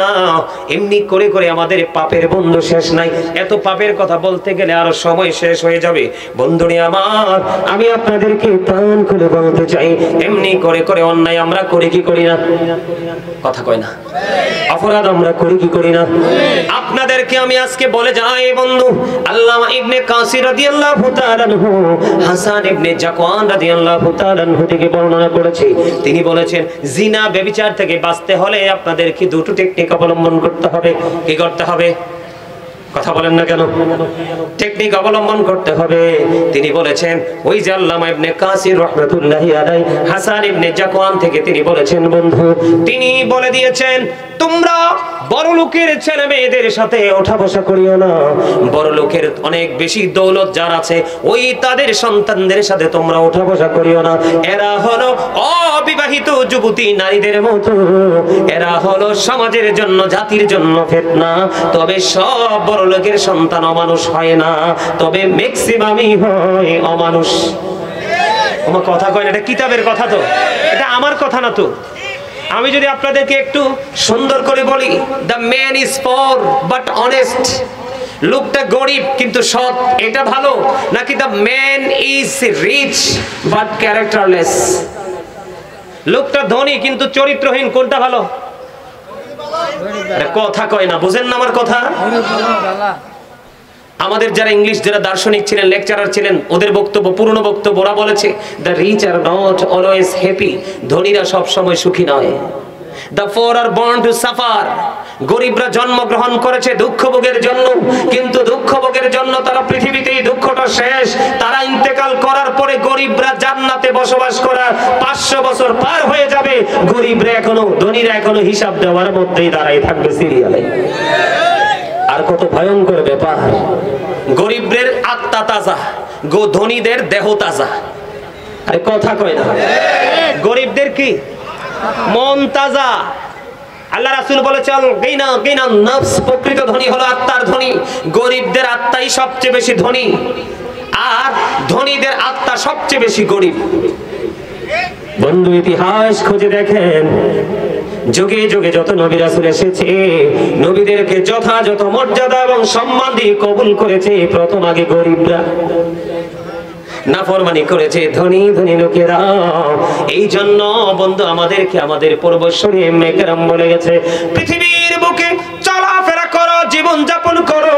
এমনি করে করে আমাদের পাপের বন্ধু শেষ নাই। এত পাপের কথা বলতে গেলে আরো সময় শেষ হয়ে যাবে। বন্ধুরে আমার, আমি আপনাদেরকে প্রাণ খুলে বলতে চাই, এমনি করে করে অন্যায় আমরা করি কি করি না? কথা কয় না? অপরাধ আমরা করি কি করি না? আপনাদেরকে আমি আজকে বলে যাই বন্ধু, আল্লামা ইবনে কাসির রাদিয়াল্লাহু তাআলা আনহু হাসান ইবনে জাকওয়ান রাদিয়াল্লাহু তাআলা আনহু থেকে বর্ণনা করেছে। তিনি বলেছেন, জিনা ব্যভিচার থেকে বাঁচতে হলে আপনাদেরকে দুটো টেকনিক অবলম্বন করতে হবে। কি করতে হবে? কথা বলেন না কেন? টেকনিক অবলম্বন করতে হবে। তিনি বলেছেন, ওই যে আল্লামা ইবনে কাসির রাহমাতুল্লাহি আলাইহি হাসান ইবনে জাকওয়ান থেকে তিনি বলেছেন বন্ধু, তিনি বলে দিয়েছেন, তোমরা বড় লোকের ছেলে মেয়েদের সাথে ওঠা বসা করিও না। বড় লোকের অনেক বেশি দৌলত যার আছে, ওই তাদের সন্তানদের সাথে তোমরা ওঠা বসা করিও না। এরা হলো অবিবাহিত যুবতী নারীদের মতো, এরা হলো সমাজের জন্য জাতির জন্য ফিতনা। তবে সব বড় লোকের সন্তান অমানুষ হয় না, তবে ম্যাক্সিমামই হয় অমানুষ। আমার কথা কয় না, এটা কিতাবের কথা, তো এটা আমার কথা না। তো আমি যদি আপনাদেরকে একটু সুন্দর করে বলি, the man is poor but honest, লোকটা গরিব কিন্তু সৎ, এটা ভালো? নাকি the man is rich but characterless, লোকটা ধনী কিন্তু চরিত্রহীন, কোনটা ভালো? কথা কয় না, বুঝেন না আমার কথা? আমাদের যারা ইংলিশ যারা দার্শনিক ছিলেন, লেকচারার ছিলেন, ওদের বক্তব্য, পুরনো বক্তব্য, ওরা বলেছে the rich are not always happy, ধনীরা সব সময় সুখী নয়। The poor are born to suffer, গরিবরা জন্মগ্রহণ করেছে দুঃখ ভোগের জন্য, কিন্তু দুঃখ ভোগের জন্য তারা পৃথিবীতেই দুঃখটা শেষ। তারা ইন্তেকাল করার পরে গরিবরা জান্নাতে বসবাস করার 500 বছর পার হয়ে যাবে, গরিবরা এখনো, ধনীরা এখনো হিসাব দেওয়ার মধ্যেই দাঁড়াই থাকবে সিরিয়ালে। আর কত ভয়ঙ্কর ব্যাপার! গরিবদের আত্মা তাজা, ধনীদের দেহ তাজা। আরে কথা কয় না? গরিবদের কি মন তাজা। আল্লাহ রাসূল বলেছেন, গিনা নফস, প্রকৃত ধনী হলো আত্মার ধনী। গরিবদের আত্মাই সবচেয়ে বেশি ধনী, আর ধনীদের আত্মা সবচেয়ে বেশি গরিব। বন্ধু ইতিহাস খুঁজে দেখেন, যুগে যুগে যত নবী রাসূল এসেছে, নবীদেরকে যথাযথ মর্যাদা এবং সম্মান দিয়ে কবুল করেছে প্রথম আগে গরিবরা। নাফরমানি করেছে ধনী ধনী লোকেরা। এই জন্য বন্ধু আমাদেরকে আমাদের পূর্বসূরি মেকেরাম বলে গেছে, পৃথিবীর বুকে চলাফেরা করো, জীবন যাপন করো,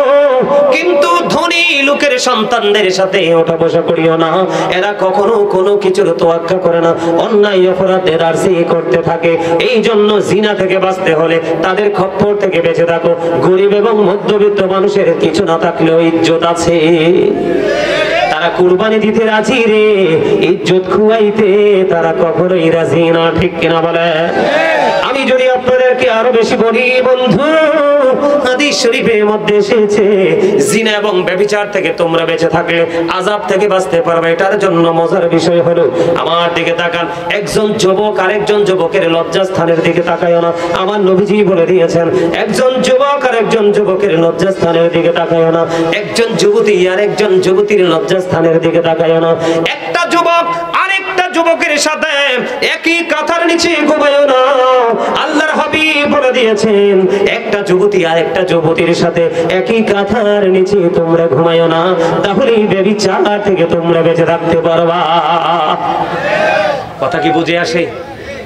কিন্তু ধনী লোকের সন্তানদের সাথে ওঠা বসা করিও না। এরা কখনো কোনো কিছুর তোয়াক্কা করে না, অন্যায় অপরাধের আরজি করতে থাকে। এই জন্য জিনা থেকে বাঁচতে হলে তাদের খপ্পর থেকে বেঁচে থাকো। গরিব এবং মধ্যবিত্ত মানুষের কিছু না থাকলেও ইজ্জত আছে। তারা তারা কুরবানি দিতে রাজি রে, ইজ্জত খুয়াইতে তারা কখনোই রাজি না, ঠিক কিনা বলে? আমি যদি আপনাদেরকে আরো বেশি বলি বন্ধু, হাদিস শরীফের মধ্যে এসেছে জিনা এবং ব্যভিচার থেকে তোমরা বেঁচে থাকলে আযাব থেকে বাঁচতে পারবে। এটার জন্য মজার বিষয় হলো, আমার দিকে তাকান, একজন যুবক আরেকজন যুবকের লজ্জাস্থানের দিকে তাকায় না। আমার নবীজি বলে দিয়েছেন, একজন যুবক আর একজন যুবকের লজ্জাস্থানের দিকে তাকায় না, একজন যুবতী আর একজন যুবতীর লজ্জাস্থানের দিকে তাকায় না, একটা যুবক আরেকটা যুবকের সাথে একই কাঁথার নিচে ঘুমায় না। আল্লাহর হাবিব বলে দিয়েছেন, একটা যুবতী আর একটা যুবতীর সাথে একই কাঁথার নিচে তোমরা ঘুমায় না, তাহলেই ব্যভিচার থেকে তোমরা বেঁচে থাকতে পারবা। কথা কি বুঝে আসে?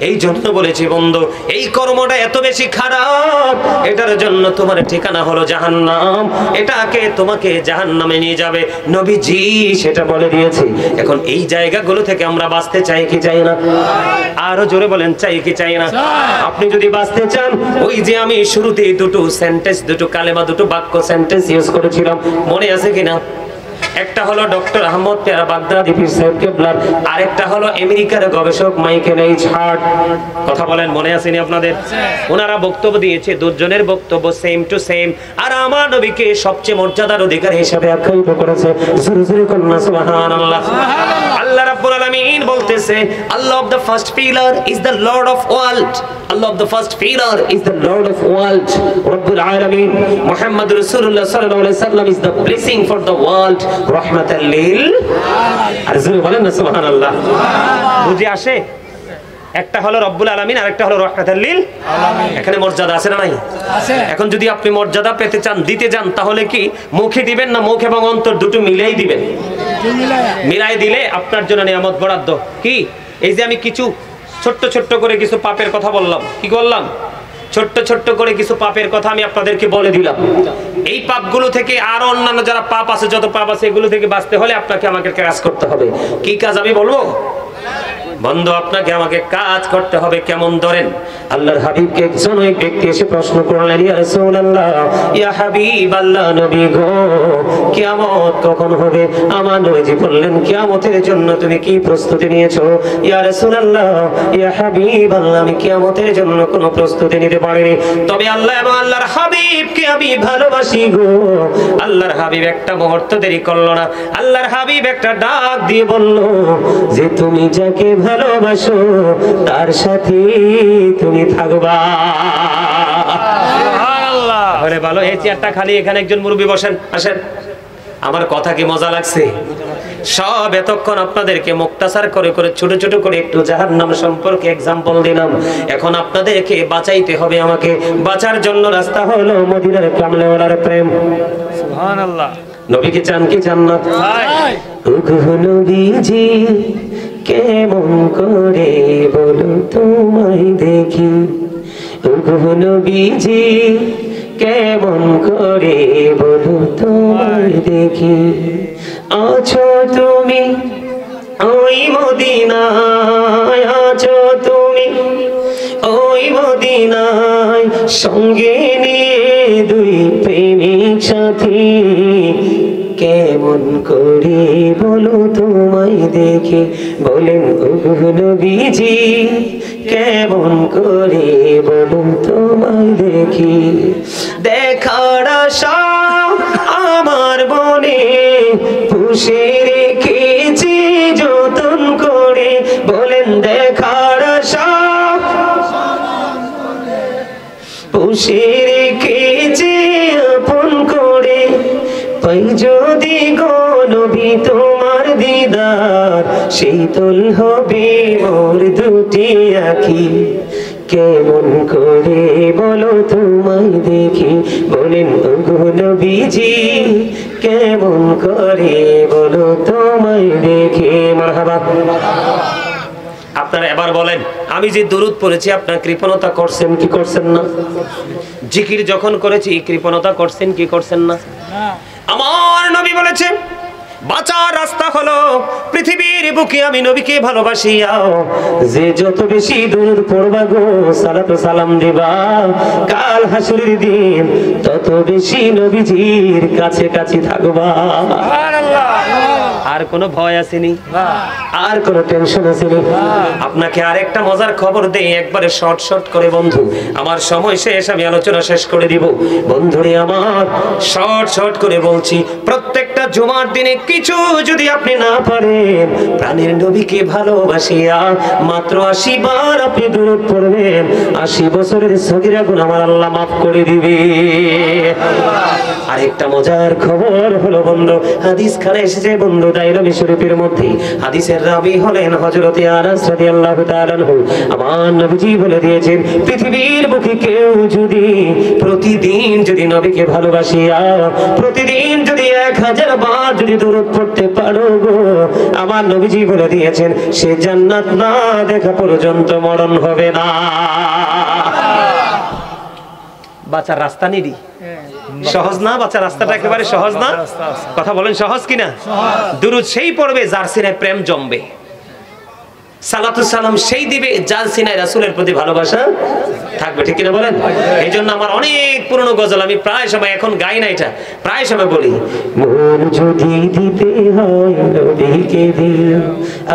এই জন্য বলেছি বন্ধু, এই কর্মটা এত বেশি খারাপ, এটার জন্য তোমার ঠিকানা হলো জাহান্নাম, এটাকে তোমাকে জাহান্নামে নিয়ে যাবে, নবীজি সেটা বলে দিয়েছে। এখন এই জায়গাগুলো থেকে আমরা বাঁচতে চাই কি চাই না? আরো জোরে বলেন, চাই কি চাই না? আপনি যদি বাঁচতে চান, ওই যে আমি শুরুতে দুটো সেন্টেন্স, দুটো কালেমা, দুটো বাক্য সেন্টেন্স ইউজ করেছিলাম, মনে আছে কিনা? একটা হলো ডক্টর আহমদ পেয়ারা বাগদাদি পীর সাহেব কেবলার, আরেকটা হলো আমেরিকার গবেষক মাইকেল এইচ হার্ট। কথা বলেন, মনে আসেনি আপনাদের? ওনারা বক্তব্য দিয়েছে, দুজনের বক্তব্য সেম টু সেম, আর আমার নবীকে সবচেয়ে মর্যাদার অধিকারী হিসেবে আখ্যায়িত করেছে। জোরে জোরে কন্যা সুবহানাল্লাহ। আল্লাহ রাব্বুল আলামিন বলতেছে, Allah of the first pillar is the lord of world, Allah of the first pillar is the lord of world, রব্বুল আলামিন মুহাম্মদ রাসূলুল্লাহ সাল্লাল্লাহু আলাইহি সাল্লাম is the blessing for the world, রহমাতাল লিল। আর জোরে বলেন না সুবহানাল্লাহ। বুঝে আসে? একটা হলো রব্বুল আলামিন, আরেকটা হলো রহমাতাল লিল আলামিন। এখানে মর্যাদা আছে না নাই? আছে। এখন যদি আপনি মর্যাদা পেতে চান, দিতে চান, তাহলে কি মুখে দিবেন না মুখ এবং অন্তর দুটো মিলাই দিবেন? মিলাই দিলে আপনার জন্য নিয়ামত বরাদ্দ। কি এই যে আমি কিছু ছোট্ট ছোট্ট করে কিছু পাপের কথা বললাম, কি করলাম? ছোট্ট ছোট্ট করে কিছু পাপের কথা আমি আপনাদেরকে বলে দিলাম। এই পাপগুলো থেকে আরো অন্যান্য যারা পাপ আছে, যত পাপ আছে, এগুলো থেকে বাঁচতে হলে আপনাকে আমাকে কাজ করতে হবে। কি কাজ আমি বলবো? বন্ধু, আপনাকে আমাকে কাজ করতে হবে। কেমন? ধরেন, আল্লাহর হাবিবকে একজন ওই ব্যক্তি এসে প্রশ্ন করলেন, ইয়া রাসূলুল্লাহ, ইয়া হাবিবাল্লাহ, নবী গো, কিয়ামত কখন হবে? আমার নবীজি বললেন, কিয়ামতের জন্য তুমি কি প্রস্তুতি নিয়েছো? ইয়া রাসূলুল্লাহ, ইয়া হাবিবাল্লাহ, আমি কিয়ামতের জন্য কোনো প্রস্তুতি নিতে পারিনি, তবে আল্লাহ এবং আল্লাহর হাবিবকে আমি ভালোবাসি গো। আল্লাহর হাবিব একটা মুহূর্ত দেরি করলো না। আল্লাহর হাবিব একটা ডাক দিয়ে বলল যে, তুমি যাকে ভালোবাসো তার সাথে তুমি থাকবা। সুবহানাল্লাহ। আরে ভালো, এই চেয়ারটা খালি, এখানে একজন মুরব্বি বসেন, আসেন। আমার কথা কি মজা লাগছে? সব এতক্ষণ আপনাদেরকে মুক্তাসার করে করে ছোট ছোট করে একটু জাহান্নাম সম্পর্কে এক্সাম্পল দিলাম। এখন আপনাদেরকে বাঁচাইতে হবে। আমাকে বাঁচার জন্য রাস্তা হলো মদিনার কামলেওয়ালার প্রেম। সুবহানাল্লাহ। নবীকে চান কি চান না? ওগো নবীজি, কেমন করে বলো তোমায় দেখি, ওগো নবীজি, কেমন করে বলো তোমায় দেখি, আছো তুমি ওই মদিনায়, আছো তুমি ওই মদিনায়, সঙ্গে নিয়ে দুই প্রেমিক সাথী, কেমন করে বলো তোমায় দেখি। বলেন ওগো নবীজি, কেমন করে বলো তোমায় দেখি, দেখার আশা আমার মনে পুষে রেখেছি যতন করে। বলেন দেখার আশা পুষে রেখেছি আপন করে, পাই যদি গো নবী তোমার দিদার, শীতল হবে মোর দুটি আঁখি, কেমন করে বলো তোমায় দেখি। বলেন ওগো নবীজি, কেমন করে বলো তোমায় দেখি। মারহাবা। আপনারা এবার বলেন, আমি যে দুরূদ পড়েছি আপনার কৃপণতা করছেন কি করছেন না? জিকির যখন করেছি কৃপণতা করছেন কি করছেন না? আমার নবী বলেছে, বাঁচার রাস্তা হলো পৃথিবীর বুকে আমি নবীকে ভালোবাসিয়াও যে যত বেশি দুরূদ পড়বা গো, সালাত ও সালাম দিবা, কাল হাসরের দিন তত বেশি নবীজির কাছে কাছে থাকবা। সুবহানাল্লাহ। আর কোনো ভয় আসেনি, আর কোনো টেনশন আসেনি। আপনাকে আরেকটা মজার খবর দেই, একবারে শর্ট করে বন্ধু, আমার সময় শেষ, আমি আলোচনা শেষ করে দিব। বন্ধুরে আমার, শর্ট করে বলছি, প্রত্যেকটা জুমার দিনে কিছু যদি আপনি না পারেন, প্রাণের নবীকে ভালোবাসিয়া মাত্র 80 বার আপনি দুরূদ পড়বেন, 80 বছরের সগীরা গুনাহ আমার আল্লাহ মাফ করে দিবে। আরেকটা মজার খবর হলো বন্ধু, হাদিস খানে এসেছে বন্ধু, দাইলামি শরীফের মধ্যে হাদিসের রাবী হলেন হযরতে আনাস রাদিয়াল্লাহু তাআলা আনহু। আমার নবীজি বলে দিয়েছেন, পৃথিবীর বুকে কেউ যদি প্রতিদিন যদি নবীকে ভালোবাসিয়া প্রতিদিন যদি 1000 বার যদি দুরূদ পড়তে পারো গো, আমার নবীজি বলে দিয়েছেন সে জান্নাত না দেখা পর্যন্ত মরণ হবে না। বাঁচার রাস্তা নিদি সহজ না, বাঁচার রাস্তাটা একেবারে সহজ না। কথা বলেন সহজ কিনা? দুরূদ সেই পড়বে যার সিনায় প্রেম জমবে, সালাতু সালাম সেই দিবে যার সিনায় রাসূলের প্রতি ভালোবাসা থাকবে, ঠিক কিনা বলেন? এই জন্য আমার অনেক পুরনো গজল আমি প্রায় সময়, এখন গাই না, এটা প্রায় সময় বলি, মন যদি দিতে হয় নবীকে দিও,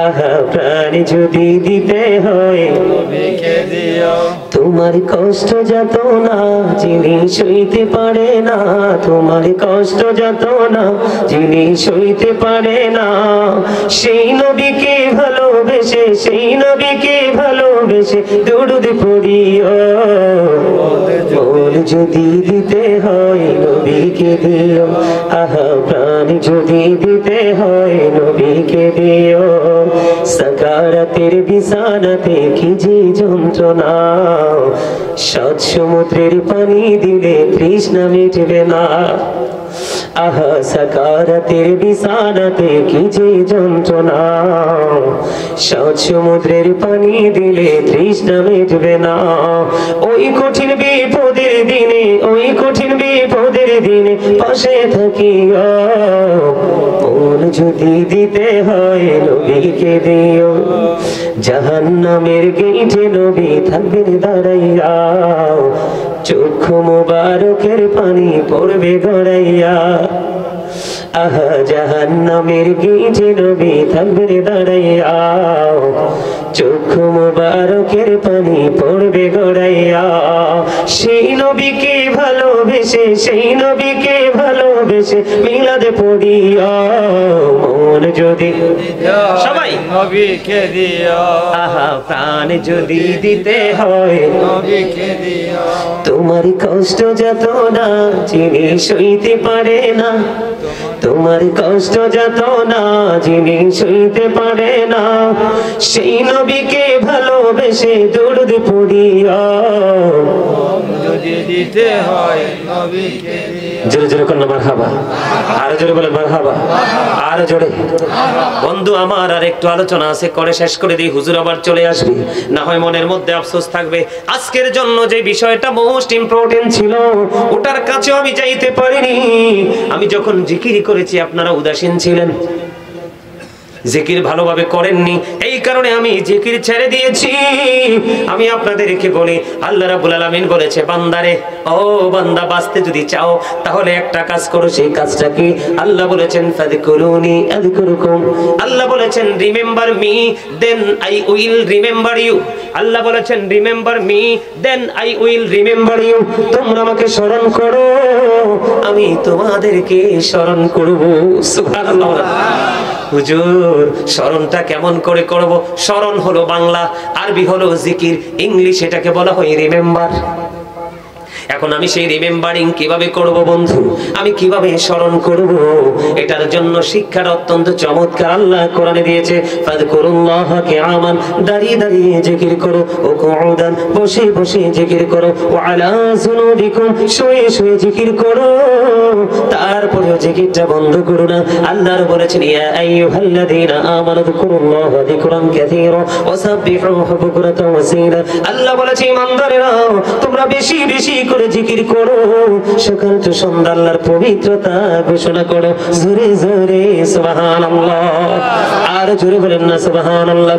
আহা প্রাণ যদি দিতে হয় নবীকে দিও, তোমার কষ্ট যত না যিনি সইতে পারে না, তোমার কষ্ট যত না যিনি সইতে পারে না, সেই নবীকে ভালোবেসে, সেই নবীকে ভালোবেসে দুরূদ পড়িও, মন যদি দিতে হয় নবীকে দিও, আহা প্রাণ যদি দিতে হয় নবীকে দিও, সাকারাতের বিছানাতে কি যে যন্ত্রণা, 7 সমুদ্রের পানি দিলে তৃষ্ণা মিটবে না, আহা সাকারাতের বিছানাতে কি যে যন্ত্রণা, 7 সমুদ্রের পানি দিলে তৃষ্ণা মিটবে না, ওই কঠিন বিপদের দিনে, ওই কঠিন বিপদের দিনে পাশে থাকিও, মন যদি দিতে হয় নবীকে দিও, জাহান্নামের গেইটে নবী থাকবেন দাঁড়াইয়া, চক্ষু মোবারকের পানি পড়বে গড়াইয়া, আহা জাহান্নামের গেইটে নবী থাকবেন দাঁড়াইয়া, চক্ষু মোবারকের পানি পড়বে গড়াইয়া, সেই নবীকে ভালোবেসে, সেই নবীকে ভালোবেসে মিলাদ পড়িয়া, মন যদি সবাই নবীকে দিও, আহা প্রাণ যদি দিতে হয় নবীকে দিও, তোমার কষ্ট যত না যিনি সইতে পারে না, তোমার কষ্ট যত না যিনি সইতে পারে না, সেই নবীকে ভালোবেসে দুরূদ পড়িয়া যদি দিতে হয় নবীকে দিও, জোরে জোরে করুন মারহাবা, আরো জোরে বলেন মারহাবা, আরো জোরে। বন্ধু আমার আর একটু আলোচনা আছে, করে শেষ করে দিই, হুজুর আবার চলে আসবে, না হয় মনের মধ্যে আফসোস থাকবে। আজকের জন্য যে বিষয়টা মোস্ট ইম্পর্টেন্ট ছিল ওটার কাছেও আমি যাইতে পারিনি। আমি যখন জিকির করেছি আপনারা উদাসীন ছিলেন, জিকির ভালোভাবে করেননি, এই কারণে আমি জিকির ছেড়ে দিয়েছি। আমি আপনাদেরকে বলি, আল্লাহ রাব্বুল আলামিন বলেছে, বান্দারে, ও বান্দা, বাঁচতে যদি চাও তাহলে একটা কাজ করো, সেই কাজটা কি? আল্লাহ বলেছেন, ফাযকুরুনি আযকুরুকুম, আল্লাহ বলেছেন remember me then I will remember you, আল্লাহ বলেছেন remember me then I will remember you, তোমরা আমাকে স্মরণ করো, আমি তোমাদেরকে স্মরণ করব। সুবহানাল্লাহ। হুজুর স্মরণটা কেমন করে করব? স্মরণ হলো বাংলা, আরবি হলো জিকির, ইংলিশ এটাকে বলা হয় রিমেম্বার। এখন আমি সেই রিমেম্বারিং কিভাবে করব বন্ধু, আমি কিভাবে স্মরণ করব, এটার জন্য শিক্ষার অত্যন্ত চমৎকার আল্লাহ কোরআনে দিয়েছে। ফাযকুরুল্লাহ কিয়ামান, দাঁড়িয়ে দাঁড়িয়ে জিকির করো, ও কুউদান, বসে বসে জিকির করো, ওয়া আলা যুনুবিকুম, শুয়ে শুয়ে জিকির করো, তারপরেও জিকিরটা বন্ধ করো না। আল্লাহর বলেছেন, ইয়া আইয়ুহাল্লাযীনা আমানু যকুরুল্লাহা যিকরান কাসীরা ওয়া সাব্বিহুহু বুকরাতাও ওয়া আসীলা। আল্লাহ বলেছে, ইমানদারেরা তোমরা বেশি বেশি করে জিকির করো, সকাল তো সন্ধ্যা আল্লাহর পবিত্রতা ঘোষণা করো, জোরে জোরে সুবহানাল্লাহ, আর জোরে বলেন না সুবহানাল্লাহ।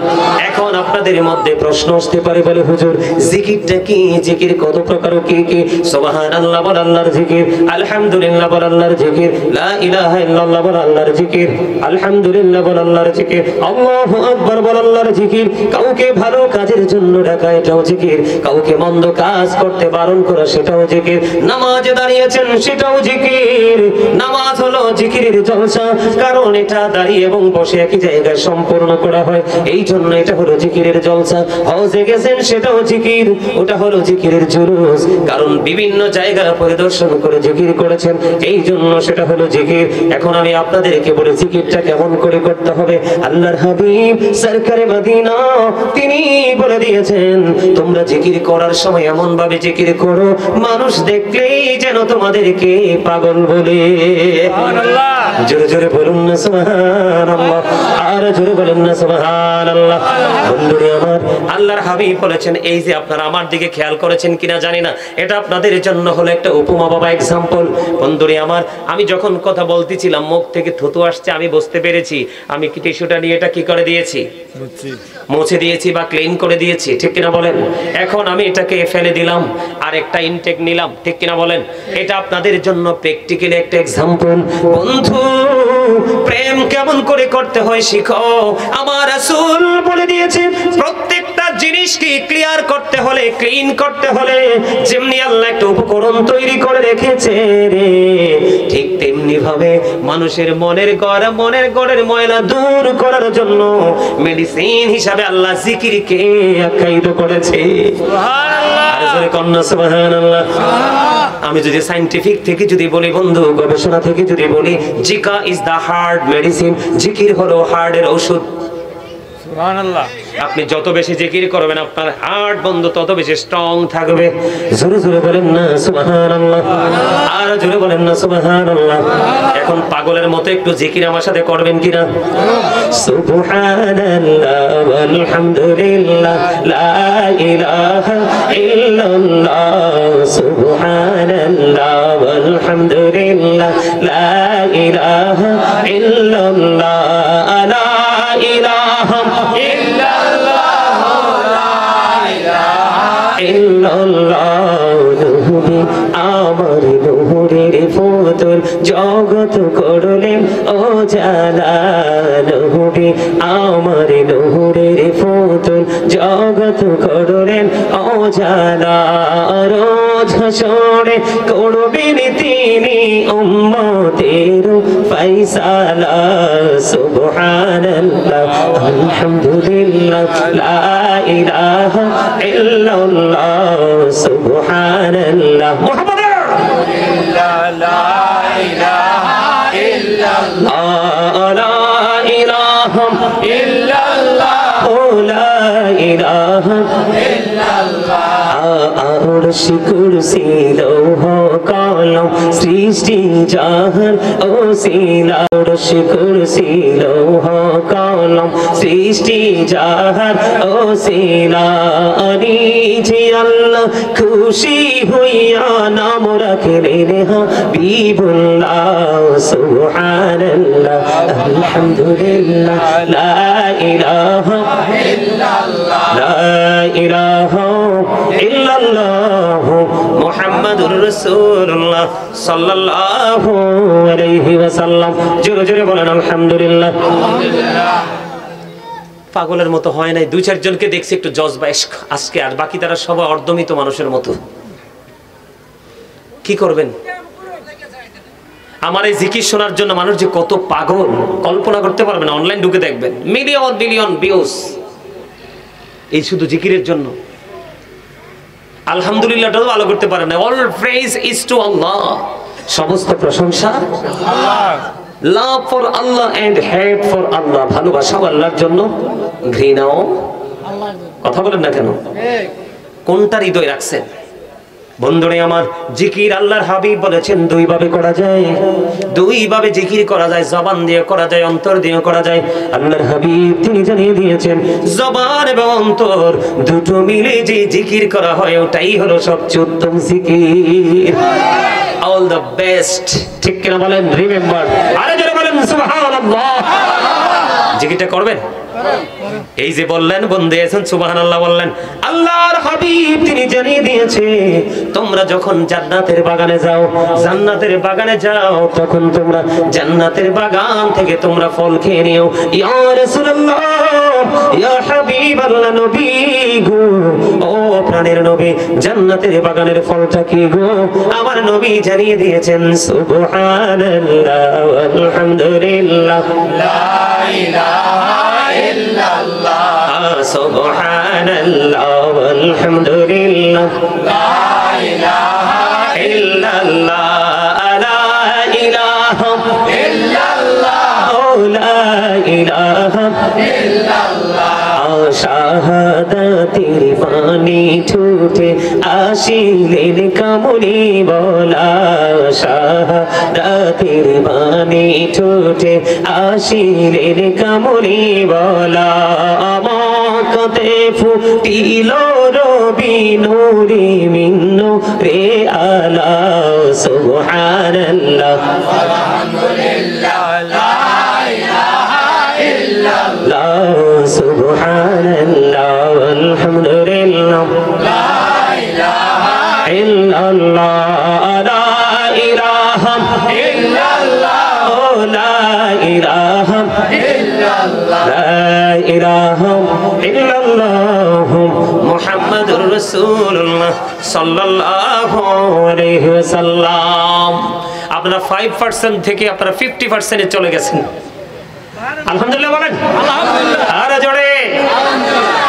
এখন আপনাদের মধ্যে প্রশ্ন আসতে পারে, বলে হুজুর জিকিরটা কি, জিকির কত প্রকার, কি কি? সুবহানাল্লাহ বল আল্লাহর জিকির, আলহামদুলিল্লাহ আলহামদুলিল্লাহ বল আল্লাহর জিকির, লা ইলাহা ইল্লাল্লাহ বল আল্লাহর জিকির, আলহামদুলিল্লাহ বল আল্লাহর জিকির, আল্লাহু আকবার বল আল্লাহর জিকির। কাউকে ভালো কাজের জন্য ডাকা এটাও জিকির, কাউকে মন্দ কাজ করতে বারণ করা সেটাও জিকির, নামাজে দাঁড়িয়েছেন সেটাও জিকির। নামাজ হলো জিকিরের জলসা, কারণ এটা দাঁড়িয়ে এবং বসে একই জায়গায় সম্পূর্ণ করা হয়, এই জন্য এটা হলো জিকিরের জলসা। হজে গেছেন সেটাও জিকির, ওটা হলো জিকিরের জুলুস, কারণ বিভিন্ন জায়গা পরিদর্শন করে জিকির করেছেন, এই জন্য সেটা হলো জিকির। এখন আমি আপনাদেরকে বলে জিকিরটা কেমন করে করতে হবে। আল্লাহর হাবিব সরকারে মদিনা তিনি বলে দিয়েছেন, তোমরা জিকির করার সময় এমন ভাবে জিকির করো মানুষ দেখলেই যেন তোমাদেরকে পাগল বলে। সুবহানাল্লাহ, জোরে জোরে বলুন না সুবহানাল্লাহ, আর জোরে বলুন না সুবহানাল্লাহ। বন্ধুরা আমার, আল্লাহর হাবিব বলেছেন, এই যে আপনারা আমার দিকে খেয়াল করেছেন কিনা জানি না, এটা আপনাদের জন্য হলো একটা উপমা বাবা, এক্সাম্পল। বন্ধুরা আমার, আমি যখন কথা বলতেছিলাম মুখ থেকে থুতু আসছে, আমি বুঝতে পেরেছি আমি কি টিস্যুটা নিয়ে এটা কি করে দিয়েছি, মুছে দিয়েছি বা ক্লিন করে দিয়েছি, ঠিক কিনা বলেন। এখন আমি এটাকে ফেলে দিলাম আর একটা ইনটেক নিলাম, ঠিক কিনা বলেন। এটা আপনাদের জন্য প্র্যাকটিক্যালি একটা এক্সাম্পল। বন্ধু, প্রেম কেমন করে করতে হয় শিখো। আমার রাসূল বলে দিয়েছে, প্রত্যেকটা জিনিসকে ক্লিয়ার করতে হলে, ক্লিন করতে হলে যেমনি আল্লাহ একটা উপকরণ তৈরি করে রেখেছে রে, ঠিক তেমনি ভাবে মানুষের মনের গড়ের ময়লা দূর করার জন্য মেডিসিন হিসাবে আল্লাহ জিকিরকে আখ্যায়িত করেছে। সুবহানাল্লাহ, আর জোরে কন্না সুবহানাল্লাহ। আমি যদি সায়েন্টিফিক থেকে যদি বলি বন্ধু, গবেষণা থেকে যদি বলি, জিকা ইজ দা হার্ট মেডিসিন, জিকির হলো হার্টের ঔষধ। সুবহানাল্লাহ, আপনি যত বেশি জিকির করবেন আপনার হার্ট বন্ধু তত বেশি স্ট্রং থাকবে। জোরে জোরে বলেন না সুবহানাল্লাহ, আর জোরে বলেন না সুবহানাল্লাহ। এখন পাগলের মতো একটু জিকির আমার সাথে করবেন কিনা? সুবহানাল্লাহ ওয়ালহামদুলিল্লাহ লা ইলাহা ইল্লাল্লাহ, সুবহানাল্লাহ ওয়ালহামদুলিল্লাহ লা ইলাহা ইল্লাল্লাহ, লা ইলাহা আমার নূরের ফুতুল জগৎ করলেন ও জালা, নূরে আমার নূরের ফুতুল জগৎ করলেন ও জালা, রোজ হাসরে করবেন তিনি উম্মতের ফায়সালা। সুবহানাল্লাহ আলহামদুলিল্লাহ লা ইলাহা ইল্লাল্লাহ, সুবহানাল্লাহ মুহাম্মাদুর রাসূলুল্লাহ লা ইলাহা ইল্লাল্লাহ, লা ইলাহা ইল্লাল্লাহ, লা ইলাহা ইল্লাল্লাহ। আরশ কুরসি লৌহ কলম সৃষ্টি জাহান ওসিলা, আরশ কুরসি লৌহ কলম সৃষ্টি জাহান ওসিলা, নিজে আল্লাহ খুশি হইয়া নাম রাখলেন হাবিবুল্লাহ। সুবহানাল্লাহ আলহামদুলিল্লাহ লা ইলাহা ইল্লাল্লাহ, লা ইলাহা ইল্লাল্লাহ মুহাম্মাদুর রাসূলুল্লাহ সাল্লাল্লাহু আলাইহি ওয়াসাল্লাম। জোরে জোরে বলেন আলহামদুলিল্লাহ। পাগলের মতো হয় নাই, দুই চারজনকে দেখছি একটু জজবা আজকে, আর বাকি তারা সবাই অর্ধমিত মানুষের মতো। কি করবেন? আমার এই জিকির শোনার জন্য মানুষ যে কত পাগল কল্পনা করতে পারবেন। অনলাইন ঢুকে দেখবেন মিলিয়ন মিলিয়ন ভিউজ এই শুধু জিকিরের জন্য। আলহামদুলিল্লাহটাও ভালো করতে পারে না। All praise is to Allah, সমস্ত প্রশংসা আল্লাহ। Love for Allah and hate for Allah, ভালোবাসাও আল্লাহর জন্য, ঘৃণাও আল্লাহর জন্য। কথা বলেন না কেন? কোনটা হৃদয় রাখছেন? বন্ধুরে আমার, জিকির আল্লাহর হাবিব বলেছেন দুই ভাবে করা যায়, দুই ভাবে জিকির করা যায়, জবান দিয়ে করা যায়, অন্তর দিয়ে করা যায়। আল্লাহর হাবিব তিনি জানিয়ে দিয়েছেন জবান এবং অন্তর দুটো মিলে যে জিকির করা হয় ওটাই হলো সবচেয়ে উত্তম জিকির, অল দ্য বেস্ট। ঠিক কিনা বলেন? রিমেম্বার, আরে যারা বলেন সুবহানাল্লাহ। জিকিরটা করবেন, এই যে বললেন বন্ধু এসেন সুবহানাল্লাহ বললেন, আল্লাহর হাবিব তিনি জানিয়ে দিয়েছে তোমরা যখন জান্নাতের বাগানে যাও, জান্নাতের বাগানে যাও, তখন তোমরা জান্নাতের বাগান থেকে তোমরা ফল খেয়ে নিও। ইয়া রাসূলুল্লাহ, ইয়া হাবিবাল্লাহ, নবী গো, ও প্রাণের নবী, জান্নাতের বাগানের ফলটা কি গো? আমার নবী জানিয়ে দিয়েছেন সুবহানাল্লাহ ওয়ালহামদুলিল্লাহ লা ইলাহা ইল্লাল্লাহ, সুবহানাল্লাহ ওয়ালহামদুলিল্লাহ লা ইলাহা ইল্লাল্লাহ, লা ইলাহা ইল্লাল্লাহ, লা ইলাহা ইল্লাল্লাহ। শাহাদাতের বাণী ছুটে আসিলেন কামলি বলা, শাহাদাতের বাণী ছুটে আসিলেন কামলি বলা। আমাকে ফুটিল রবি নূরে মিন্নু রে আলা, সুবহানাল্লাহ আলহামদুলিল্লাহ লা ইলাহা ইল্লাল্লাহ, সুবহানাল্লাহ আলহামদুলিল্লাহ লা ইলাহা ইল্লাল্লাহ, লা ইলাহা ইল্লাল্লাহ, লা ইলাহা ইল্লাল্লাহ, লা ইলাহা ইল্লাল্লাহ মুহাম্মাদুর রাসূলুল্লাহ সাল্লাল্লাহু আলাইহি ওয়াসাল্লাম। আপনারা 5% থেকে আপনারা 50% এ চলে গেছেন। আলহামদুলিল্লাহ বলেন আলহামদুলিল্লাহ, আর জোরে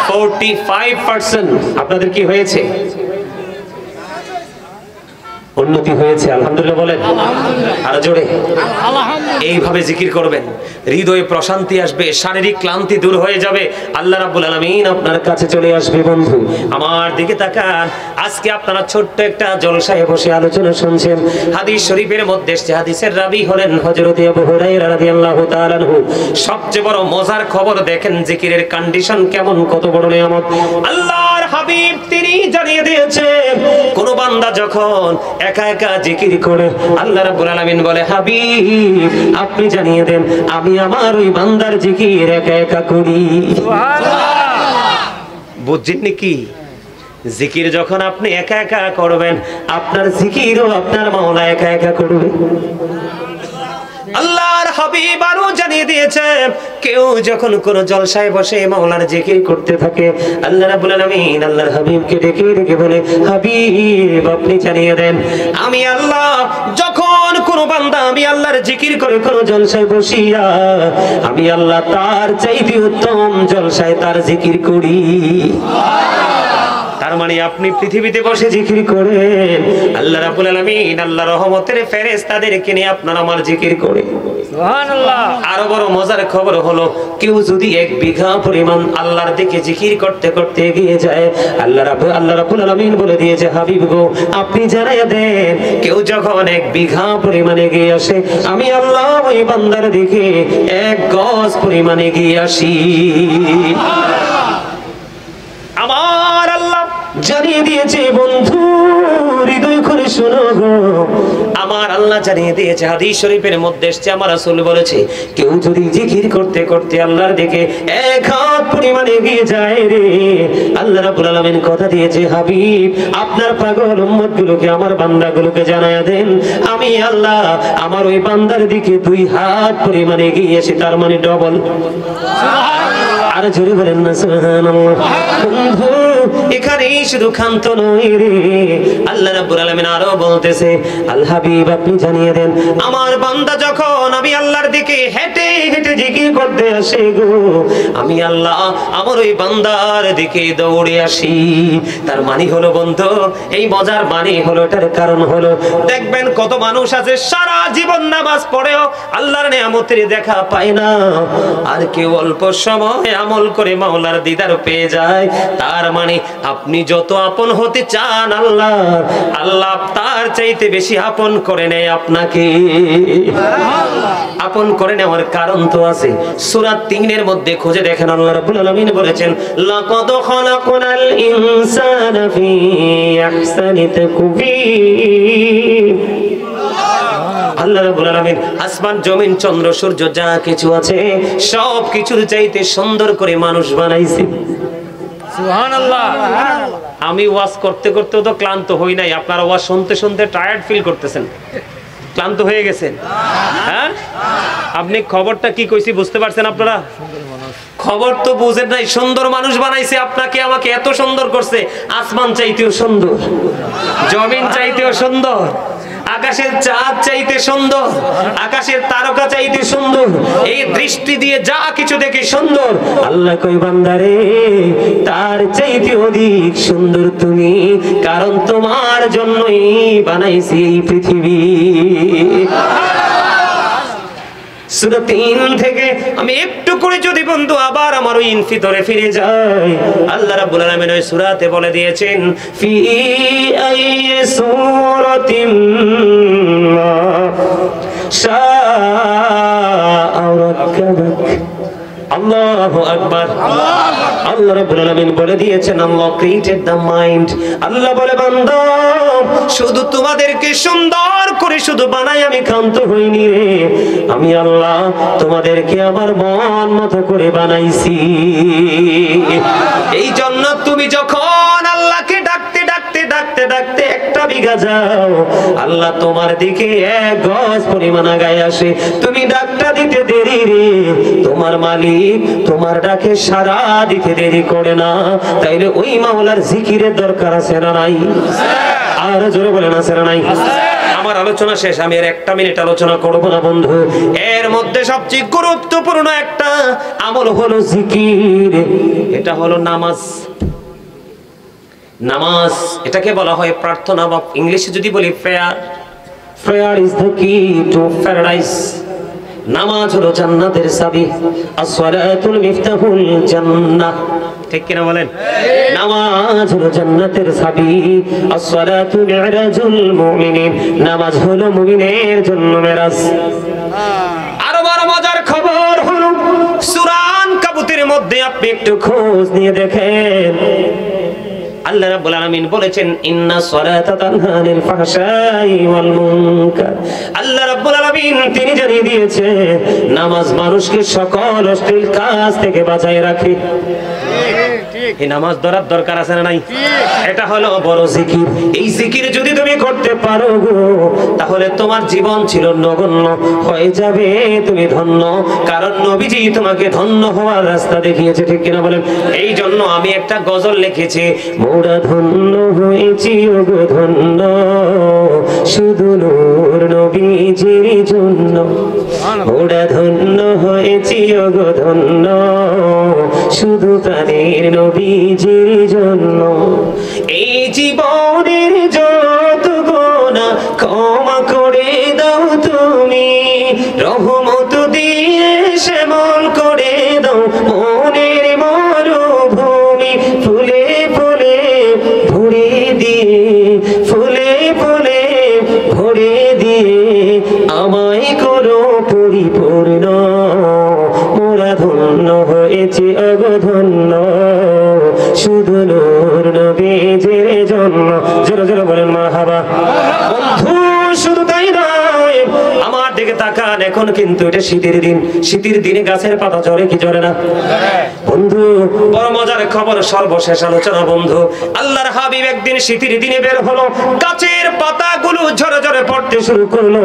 45% আপনাদের কি হয়েছে? উন্নতি হয়েছে। আলহামদুলিল্লাহ বলেন আর জোরে আলহামদুলিল্লাহ। এইভাবে জিকির করবেন, হৃদয়ে প্রশান্তি আসবে, শারীরিক ক্লান্তি দূর হয়ে যাবে, আল্লাহ রাব্বুল আলামিন আপনার কাছে চলে আসবে। বন্ধু আমার দিকে তাকান, আজকে আপনারা ছোট্ট একটা জলসায় বসে আলোচনা শুনছেন। হাদিস শরীফের মধ্যে এসেছে, হাদিসের রাবী হলেন হযরত আবু হুরায়রা রাদিয়াল্লাহু তাআলা আনহু। সবচেয়ে বড় মজার খবর দেখেন জিকিরের কন্ডিশন কেমন, কত বড় নিয়ামত আল্লাহর হাবিব তিনি জানিয়ে দিয়েছেন। কোন বান্দা যখন একা একা জিকির করে, আল্লাহ রাব্বুল আলামিন বলে, হাবিব আপনি জানিয়ে দেন আমি আমার ওই বান্দার জিকির একা একা করি। সুবহানাল্লাহ। বুঝছেন নাকি? জিকির যখন আপনি একা একা করবেন, আপনার জিকিরও আপনার মাওলা একা একা করবে। আল্লাহর হাবিব আরো জানিয়ে দিয়েছে, কেউ যখন কোন জলসায় বসে মাওলার জিকির করতে থাকে, আল্লাহ রাব্বুল আলামিন আল্লাহর হাবিবকে ডেকে ডেকে বলে, হাবিব আপনি জানিয়ে দেন আমি আল্লাহ যখন কোন বান্দা আমি আল্লাহর জিকির করে কোন জলসায় বসিয়া, আমি আল্লাহ তার চাইতে উত্তম জলসায় তার জিকির করি। তার মানে আপনি পৃথিবীতে বসে জিকির করেন, আল্লাহ রাব্বুল আলামিন আল্লাহ রহমতের ফেরেশতাদেরকে নিয়ে আপনার আমার জিকির করে। সুবহানাল্লাহ। আরো বড় মজার খবর হলো, কেউ যদি 1 বিঘা পরিমাণ আল্লাহর দিকে জিকির করতে করতে এগিয়ে যায়, আল্লাহ রাব্বুল আলামিন বলে দিয়েছে, হাবিব গো আপনি জানাইয়া দেন কেউ যখন 1 বিঘা পরিমাণ এগিয়ে আসে, আমি আল্লাহ ওই বান্দার দিকে 1 গজ পরিমাণ এগিয়ে আসি। আমার আল্লাহ জানিয়ে দিয়েছে, বন্ধু হৃদয় খুলে শোনো গো, আমার আল্লাহ জানিয়ে দিয়েছে, হাদিস শরীফের মধ্যে এসেছে, আমার রাসূল বলেছে, কেউ যদি জিকির করতে করতে আল্লাহর দিকে 1 হাত পরিমাণ এগিয়ে যায় রে, আল্লাহ রাব্বুল আলামিন কথা দিয়েছে, হাবিব আপনার পাগল উম্মতগুলোকে আমার বান্দাগুলোকে জানায়া দেন আমি আল্লাহ আমার ওই বান্দার দিকে 2 হাত পরিমাণ এগিয়ে এসে, তার মানে ডবল। সুবহানাল্লাহ। আর জোরে বলেন না সুবহানাল্লাহ। বন্ধু এখানেই শুধু ক্ষান্ত নয় রে, আল্লাহ রাব্বুল আলামিন আরো বলতেছে, আল হাবিব আপনি জানিয়ে দেন আমার বান্দা যখন আমি আল্লাহর দিকে হেঁটে হেঁটে জিকির করতে আসে গো, আমি আল্লাহ আমার ওই বান্দার দিকে দৌড়ে আসি। তার মানে হলো বন্ধু, এই মজার মানে হলো, এটার কারণ হলো, দেখবেন কত মানুষ আছে সারা জীবন নামাজ পড়েও আল্লাহর নিয়ামতের দেখা পায় না, আর কেউ অল্প সময় আমল করে মাওলার দিদার পেয়ে যায়। তার মানে আপনি যত আপন হতে চান আল্লাহ, আল্লাহ তার চাইতে বেশি আপন করে নেয় আপনাকে। আপন করে নেওয়ার কারণ তো আছে, সূরা 3 এর মধ্যে খুঁজে দেখেন, আল্লাহ রাব্বুল আলামিন বলেছেন, লাকাদ খালাকনাল ইনসানা ফি আহসানি তাকওয়িম। আল্লাহ রাব্বুল আলামিন আসমান জমিন চন্দ্র সূর্য যা কিছু আছে সব কিছুর চাইতে সুন্দর করে মানুষ বানাইছে। সুবহানাল্লাহ। আমি ওয়াজ করতে করতে তো ক্লান্ত হই নাই, আপনারা ওয়াজ শুনতে শুনতে টায়ার্ড ফিল করতেছেন, ক্লান্ত হয়ে গেছেন। হ্যাঁ, আপনি খবরটা কি কইছি বুঝতে পারছেন আপনারা? খবর তো বুঝেন নাই। সুন্দর মানুষ বানাইছে আপনাকে আমাকে, এত সুন্দর করছে, আসমান চাইতেও সুন্দর, জমিন চাইতেও সুন্দর, আকাশের চাঁদ চাইতে সুন্দর, আকাশের তারকা চাইতে সুন্দর, এই দৃষ্টি দিয়ে যা কিছু দেখে সুন্দর। আল্লাহ কই বান্দারে তার চাইতে অধিক সুন্দর তুমি, কারণ তোমার জন্যই বানাইছি এই পৃথিবী। সূরা ৩ থেকে আমি একটু করে যদি বন্ধু আবার আমার ওই ভিতরে ফিরে যাই, আল্লাহ রাব্বুল আলামিন ওই সূরাতে বলে দিয়েছেন ফি আইয়ি সূরাতিন শাআ রাক্কাবাক। আল্লাহু আকবার। আল্লাহ রাব্বুল আলামিন বলে দিয়েছেন আল্লাহ ক্রিয়েটেড দ্য মাইন্ড। আল্লাহ বলে বান্দা শুধু তোমাদেরকে সুন্দর করে শুধু বানাই আমি ক্ষান্ত হইনি রে, আমি আল্লাহ তোমাদেরকে আমার মন মতো করে বানাইছি। এই জন্য তুমি যখন আল্লাহকে ডাকতে ডাকতে ডাকতে ডাকতে একটা বিঘা যাও, আল্লাহ তোমার দিকে 1 গজ পরিমাণ আগায় আসে। তুমি ডাকটা দিতে দেরি রে, তোমার মালিক তোমার ডাকে সাড়া দিতে দেরি করে না। তাইলে ওই মাওলার জিকিরের দরকার আছে না নাই? আর জোরে বলেন আছে না নাই? আমার আলোচনা শেষ, আমি আর 1 মিনিট আলোচনা করব না বন্ধু। এর মধ্যে সবচেয়ে গুরুত্বপূর্ণ একটা আমল হলো জিকির, এটা হলো নামাজ। নামাজ এটাকে বলা হয় প্রার্থনা, বা ইংলিশে যদি বলি প্রেয়ার। প্রেয়ার ইজ দ্য কি টু প্যারাডাইস। নামাজ হলো জান্নাতের চাবি। as-সালাতুল মিফতাহুল জান্নাহ। ঠিক কিনা বলেন? নামাজ হলো জান্নাতের চাবি। as-সালাতু মি'রাজুল মুমিনিন। নামাজ হলো মুমিনের জন্য মেরাজ। আরো বড় মজার খবর হলো সূরা আনকাবুতের মধ্যে আপনি একটু খোঁজ নিয়ে দেখেন, আল্লাহ রাব্বুল আলামিন বলেছেন ইন্নাস সালাতা তানহা আনিল ফাহশাই ওয়াল মুনকার। আল্লাহ রাব্বুল আলামিন তিনি জানিয়ে দিয়েছে নামাজ মানুষকে সকল অশ্লীল কাজ থেকে বাঁচায় রাখে। এই নামাজ ধরার দরকার আছে না নাই? এটা হলো বড় জিকির। এই জিকির যদি তুমি করতে পারো গো, তাহলে তোমার জীবন ছিল নগণ্য হয়ে যাবে, তুমি ধন্য, কারণ নবীজি তোমাকে ধন্য হওয়ার রাস্তা দেখিয়েছে। ঠিক কিনা বলেন? এই জন্য আমি একটা গজল লিখেছি, মোরা ধন্য হয়েছি ওগো ধন্য, শুধু নূর নবীজির জন্য। মোরা ধন্য হয়েছি ওগো ধন্য, শুধু প্রাণের নবীজির জন্য। এই জীবনের যত গুনাহ ক্ষমা করে দাও তুমি, রহমত দিয়ে শ্যামল করে দাও মনের মরুভূমি। ফুলে ফুলে ভরে দিয়ে, ফুলে ফুলে ভরে দিয়ে আমায় করো পরিপূর্ণ। মোরা ধন্য হয়েছি ওগো ধন্য, শুধু নূর নবীজির জন্য। জোরে জোরে বলেন মারহাবা। বন্ধু শুধু তাই নয়, আমার দিকে তাকান, এখন কিন্তু এটা শীতের দিন। শীতের দিনে গাছের পাতা ঝরে কি ঝরে না বন্ধু? বড় মজার খবর, সর্বশেষ আলোচনা বন্ধু। আল্লাহর হাবিব একদিন শীতের দিনে বের হলো, গাছের পাতাগুলো ঝরে ঝরে পড়তে শুরু করলো।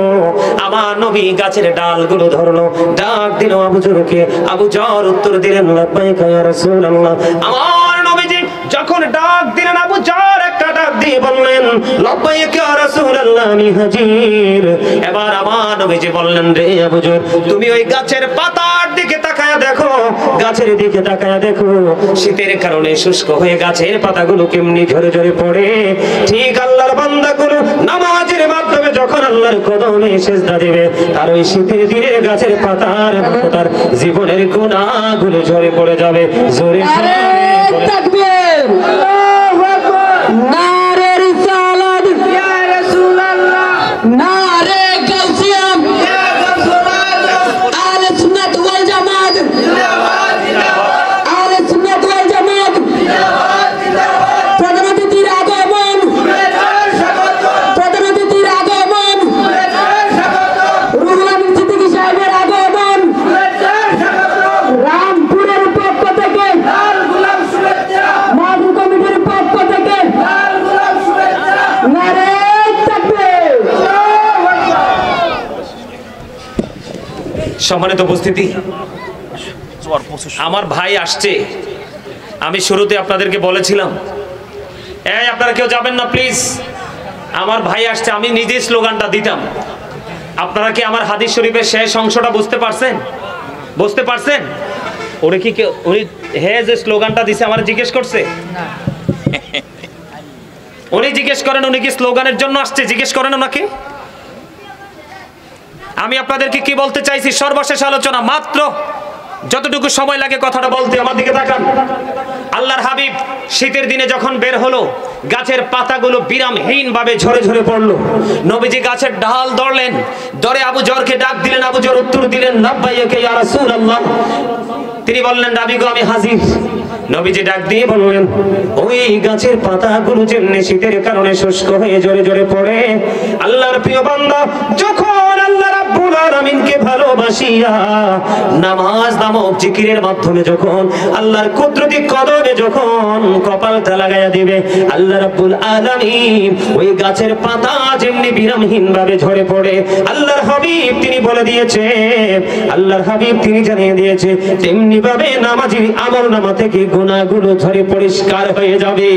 আমার নবী গাছের ডালগুলো ধরলো, ডাক দিল আবু জরকে। আবু জর উত্তর দিলেন লাব্বাইকা ইয়া রাসূলুল্লাহ। আমার নবীজি যখন ডাক দিলেন, আবু জর একটা ডাক দিয়ে বললেন লাব্বাইকা ইয়া রাসূলুল্লাহ, আমি হাজির। এবার আমার নবীজি বললেন রে আবু জর, তুমি ওই গাছের পাতার দিকে তাকায়া দেখো, গাছের দিকে তাকায়া দেখো, শীতের কারণে শুষ্ক হয়ে গাছের পাতাগুলো কেমনি ঝরে ঝরে পড়ে। ঠিক আল্লাহর বান্দাগুলো নামাজের মাধ্যমে যখন আল্লাহর কদমে সিজদা দিবে, তার ওই শীতের দিনে গাছের পাতার মতো তার জীবনের গুনাহগুলো ঝরে পড়ে যাবে। জোরে তাকবীর, আল্লাহু আকবার, নারে রিসালাত ইয়া রাসূলুল্লাহ, নারে গাউসিয়াম ইয়া রাসূলুল্লাহ, আহলে সুন্নাত ওয়াল জামাত জিন্দাবাদ জিন্দাবাদ, আহলে সুন্নাত ওয়াল জামাত জিন্দাবাদ জিন্দাবাদ। প্রধান অতিথির আগমন, প্রধান অতিথির আগমন, সম্মানিত উপস্থিতি, আমার ভাই আসছে। আমি শুরুতে আপনাদেরকে বলেছিলাম, এই আপনারা কেউ যাবেন না প্লিজ, আমার ভাই আসছে। আমি নিজে স্লোগানটা দিতাম। আপনারা কি আমার হাদিস শরীফের শেষ অংশটা বুঝতে পারছেন? বুঝতে পারছেন? ওরে কি উনি যে স্লোগানটা দিছে আমার জিজ্ঞেস করছে? উনি জিজ্ঞেস করেন উনি কি স্লোগানের জন্য আসছে? জিজ্ঞেস করেন ওনাকে। আমি আপনাদেরকে কি বলতে চাইছি, সর্বশেষ আলোচনা, মাত্র যতটুকু সময় লাগে কথাটা বলতে। আমার দিকে তাকান। আল্লাহর হাবিব শীতের দিনে যখন বের হলো, গাছের পাতাগুলো বিরামহীন ভাবে ঝরে ঝরে পড়লো। নবীজি গাছের ডাল ধরলেন, ধরে আবু জরকে ডাক দিলেন। আবু জর উত্তর দিলেন, লাব্বাইকা ইয়া রাসূলুল্লাহ। তিনি বললেন, নবী গো আমি হাজির। নবীজি ডাক দিয়ে বললেন, ওই গাছের পাতাগুলো যেমনি শীতের কারণে শুষ্ক হয়ে ঝরে ঝরে পড়ে, আল্লাহর প্রিয় বান্দা যখন আল্লাহ রাব্বুল আলামিনকে ভালোবাসিয়া নামাজ নামক জিকিরের মাধ্যমে যখন আল্লাহর কুদরতি কদমে যখন কপালটা লাগাইয়া দিবে, আল্লাহ রাব্বুল আলামিন ওই গাছের পাতা যেমনি বিরামহীন ভাবে ঝরে পড়ে, আল্লাহর হাবিব তিনি বলে দিয়েছে, আল্লাহর হাবিব তিনি জানিয়ে দিয়েছে, তেমনি ভাবে নামাজি আমলনামা থেকে গুনাহগুলো ঝরে পরিষ্কার হয়ে যাবে।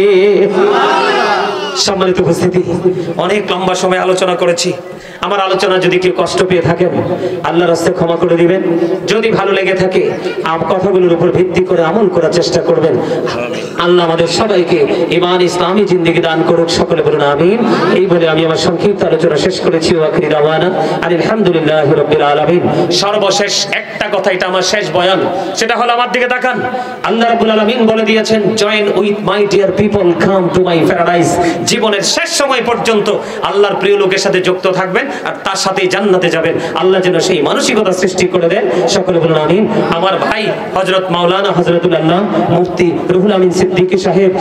সম্মানিত উপস্থিতি, অনেক লম্বা সময় আলোচনা করেছি। আমার আলোচনা যদি কেউ কষ্ট পেয়ে থাকেন, আল্লাহর রাস্তায় ক্ষমা করে দিবেন। যদি ভালো লেগে থাকে, কথাগুলোর উপর ভিত্তি করে আমল করার চেষ্টা করবেন। আল্লাহ আমাদের সবাইকে ঈমান ইসলামী জিন্দেগি দান করুক, সকলে বলুন আমিন। এই বলে আমি আমার সংক্ষিপ্ত আলোচনা শেষ করেছি। ওয়াখির দাওয়ানা আলহামদুলিল্লাহি রাব্বিল আলামিন। সর্বশেষ একটা কথা, এটা আমার শেষ বয়ান, সেটা হলো, আমার দিকে তাকান। আল্লাহ রাব্বুল আলামিন বলে দিয়েছেন, join with my dear people, come to my paradise. জীবনের শেষ সময় পর্যন্ত আল্লাহর প্রিয় লোকের সাথে যুক্ত থাকবেন আর তার সাথেই জান্নাতে যাবেন। আল্লাহ যেন সেই মানসিকতা সৃষ্টি করে দেন, সকলে বলুন আমিন। আমার ভাই হযরত মাওলানা হযরতুল আল্লাহ মুফতি রুহুল আমিন সিদ্দিকী সাহেব